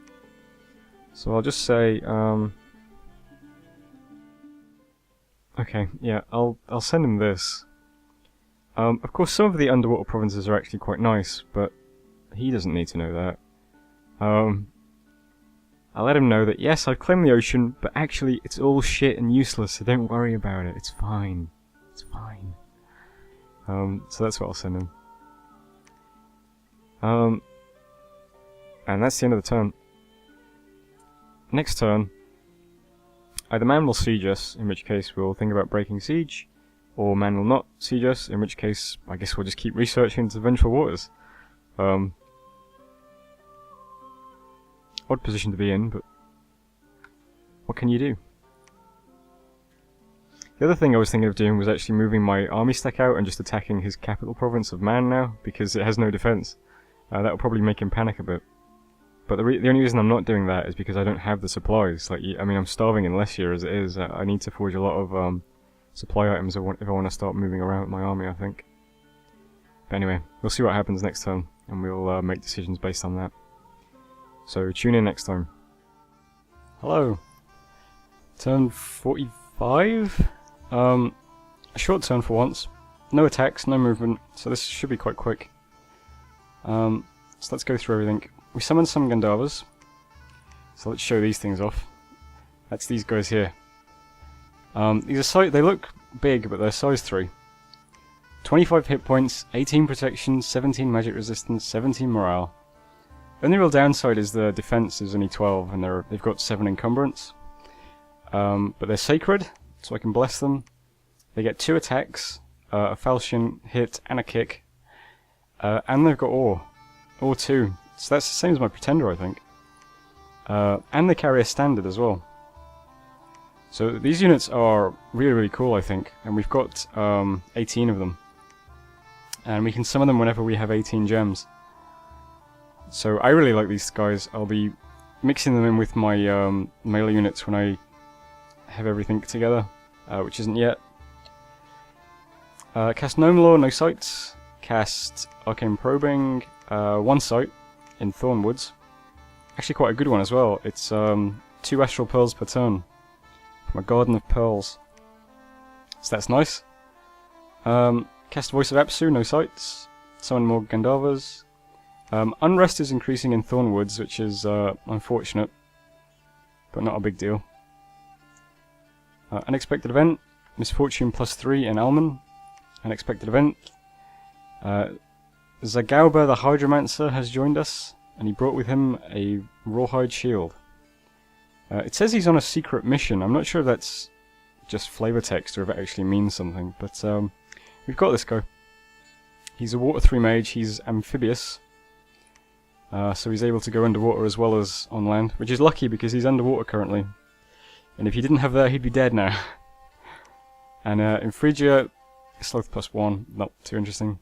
So I'll just say... Okay, yeah, I'll send him this. Of course, some of the underwater provinces are actually quite nice, but he doesn't need to know that. I'll let him know that, yes, I've claimed the ocean, but actually it's all shit and useless, so don't worry about it. It's fine. It's fine. So that's what I'll send him. And that's the end of the turn. Next turn, either man will siege us, in which case we'll think about breaking siege, or man will not siege us, in which case I guess we'll just keep researching into Vengeful Waters. Odd position to be in, but what can you do? The other thing I was thinking of doing was actually moving my army stack out and just attacking his capital province of Man now, because it has no defense. That will probably make him panic a bit. But the only reason I'm not doing that is because I don't have the supplies. Like, I mean, I'm starving in Leshyr as it is. I need to forge a lot of supply items if I want to start moving around with my army, I think. But anyway, we'll see what happens next turn, and we'll make decisions based on that. So tune in next time. Hello. Turn 45? A short turn for once. No attacks, no movement, so this should be quite quick. So let's go through everything. We summoned some Gandharvas, so let's show these things off. That's these guys here. They look big, but they're size 3. 25 hit points, 18 protection, 17 magic resistance, 17 morale. The only real downside is the defense is only 12, and they've got 7 encumbrance. But they're sacred, so I can bless them. They get 2 attacks, a falchion hit and a kick. And they've got ore. Ore 2. So that's the same as my pretender, I think. And they carry a standard as well. So these units are really, really cool, I think. And we've got 18 of them. And we can summon them whenever we have 18 gems. So I really like these guys. I'll be mixing them in with my melee units when I have everything together, which isn't yet. Cast Gnome Lore, no sights. Cast Arcane Probing, 1 sight in Thornwoods. Actually quite a good one as well. It's 2 Astral Pearls per turn from a Garden of Pearls. So that's nice. Cast Voice of Apsu, no sights. Summon more Gandharvas. Unrest is increasing in Thornwoods, which is unfortunate, but not a big deal. Unexpected Event, Misfortune +3 in Alman. Unexpected Event. Zagauba the Hydromancer has joined us, and he brought with him a rawhide shield. It says he's on a secret mission. I'm not sure if that's just flavor text or if it actually means something, but we've got this guy. He's a Water 3 mage, he's amphibious, so he's able to go underwater as well as on land, which is lucky because he's underwater currently. And if he didn't have that, he'd be dead now. And in Phrygia, Sloth +1, not too interesting.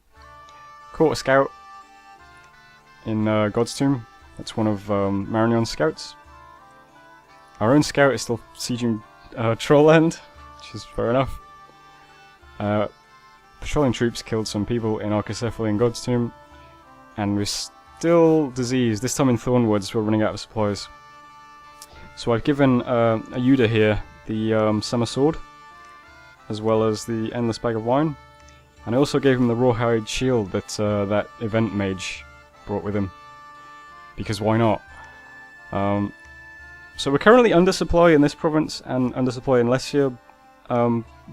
Caught a scout in God's Tomb. That's one of Marignon's scouts. Our own scout is still sieging Trollland, which is fair enough. Patrolling troops killed some people in Archaecephaly and God's Tomb. And we're still diseased. This time in Thornwoods, we're running out of supplies. So I've given a Yuda here the Summer Sword, as well as the Endless Bag of Wine. And I also gave him the Rawhide Shield that that event mage brought with him. Because why not? So we're currently undersupply in this province and undersupply in Lessia.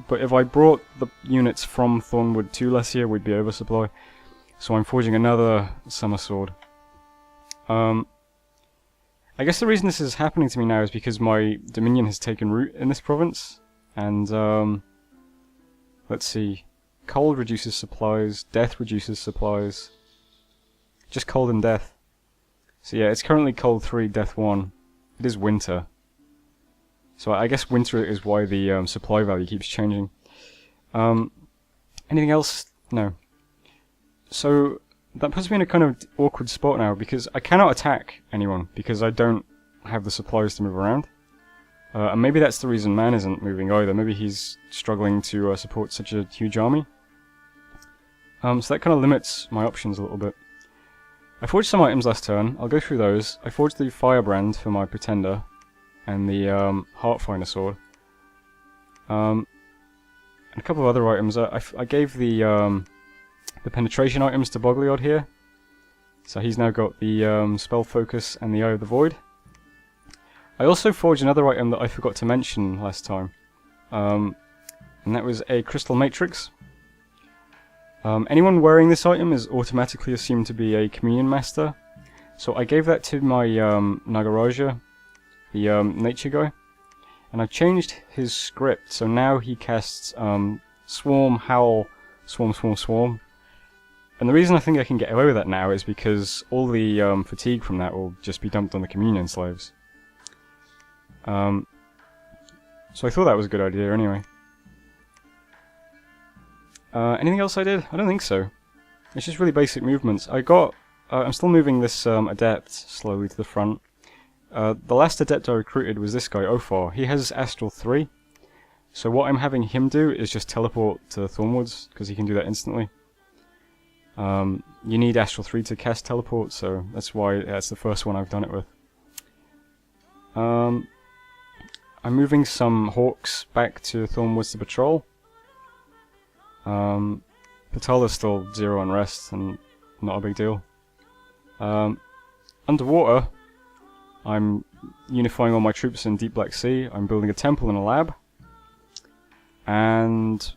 But if I brought the units from Thornwood to Lessia, we'd be oversupply. So I'm forging another Summer Sword. I guess the reason this is happening to me now is because my Dominion has taken root in this province. And let's see. Cold reduces supplies, death reduces supplies. Just cold and death. So yeah, it's currently cold 3, death 1. It is winter. So I guess winter is why the supply value keeps changing. Anything else? No. So that puts me in a kind of awkward spot now because I cannot attack anyone because I don't have the supplies to move around. And maybe that's the reason Man isn't moving either. Maybe he's struggling to support such a huge army. So that kind of limits my options a little bit. I forged some items last turn. I'll go through those. I forged the Firebrand for my Pretender and the Heartfinder sword. And a couple of other items. I gave the penetration items to Bogliod here. So he's now got the Spell Focus and the Eye of the Void. I also forged another item that I forgot to mention last time. And that was a Crystal Matrix. Anyone wearing this item is automatically assumed to be a Communion Master. So I gave that to my Nagaraja, the nature guy. And I've changed his script, so now he casts Swarm, Howl, Swarm, Swarm, Swarm. And the reason I think I can get away with that now is because all the fatigue from that will just be dumped on the Communion slaves. So I thought that was a good idea anyway. Anything else I did? I don't think so. It's just really basic movements. I'm still moving this Adept slowly to the front. The last Adept I recruited was this guy, Ophar. He has Astral 3. So what I'm having him do is just teleport to Thornwoods, because he can do that instantly. You need Astral 3 to cast teleport, so that's why that's the first one I've done it with. I'm moving some Hawks back to Thornwoods to patrol. Patala's still 0 unrest, and not a big deal. Underwater, I'm unifying all my troops in Deep Black Sea. I'm building a temple and a lab. and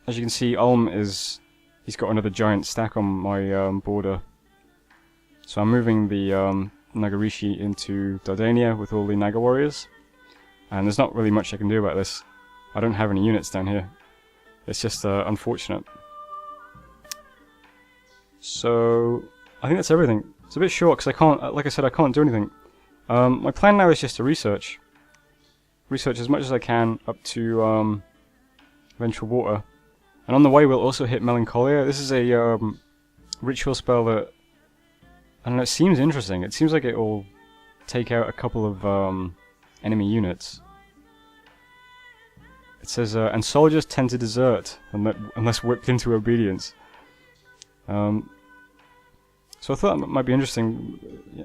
as you can see, he's got another giant stack on my border. So I'm moving the Nagarishi into Dardania with all the Naga warriors, and there's not really much I can do about this. I don't have any units down here. It's just unfortunate. So I think that's everything. It's a bit short because I can't, like I said, I can't do anything. My plan now is just to research as much as I can up to Vengeful Water, and on the way we'll also hit Melancholia. This is a ritual spell that, I don't know, it seems interesting. It seems like it will take out a couple of enemy units. It says, and soldiers tend to desert unless whipped into obedience. So I thought that might be interesting,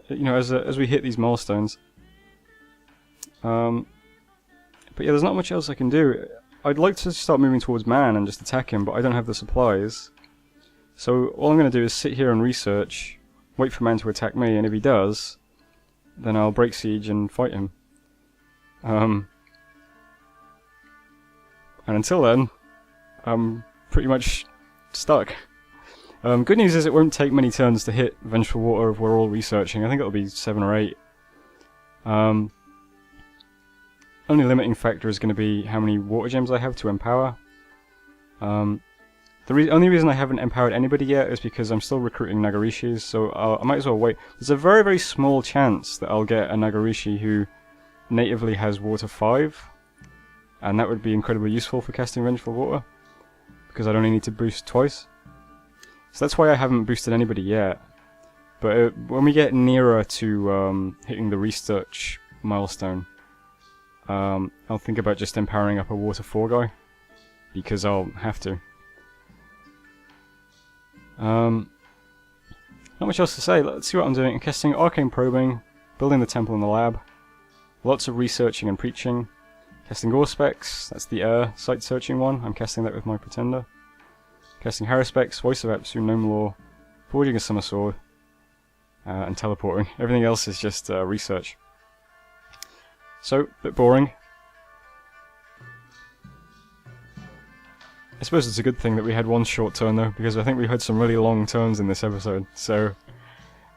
you know, as we hit these milestones. But yeah, there's not much else I can do. I'd like to start moving towards Man and just attack him, but I don't have the supplies. So all I'm going to do is sit here and research, wait for Man to attack me, and if he does, then I'll break siege and fight him. And until then, I'm pretty much stuck. Good news is it won't take many turns to hit Vengeful Water if we're all researching. I think it'll be 7 or 8. Only limiting factor is going to be how many water gems I have to empower. The only reason I haven't empowered anybody yet is because I'm still recruiting Nagarishis, so I might as well wait. There's a very, very small chance that I'll get a Nagarishi who natively has Water 5, and that would be incredibly useful for casting Vengeful Water, because I'd only need to boost twice. So that's why I haven't boosted anybody yet. But when we get nearer to hitting the research milestone, I'll think about just empowering up a Water 4 guy, because I'll have to. Not much else to say. Let's see what I'm doing. I'm casting Arcane Probing, building the temple in the lab, lots of researching and preaching, casting Auspex, that's the air sight searching one, I'm casting that with my Pretender, casting Haruspex, Voice of Apsu, Gnome Lore, forging a Summer Sword, and teleporting. Everything else is just research. So, a bit boring. I suppose it's a good thing that we had one short turn though, because I think we had some really long turns in this episode. So,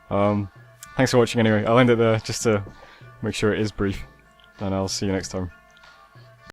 thanks for watching anyway. I'll end it there just to make sure it is brief, and I'll see you next time.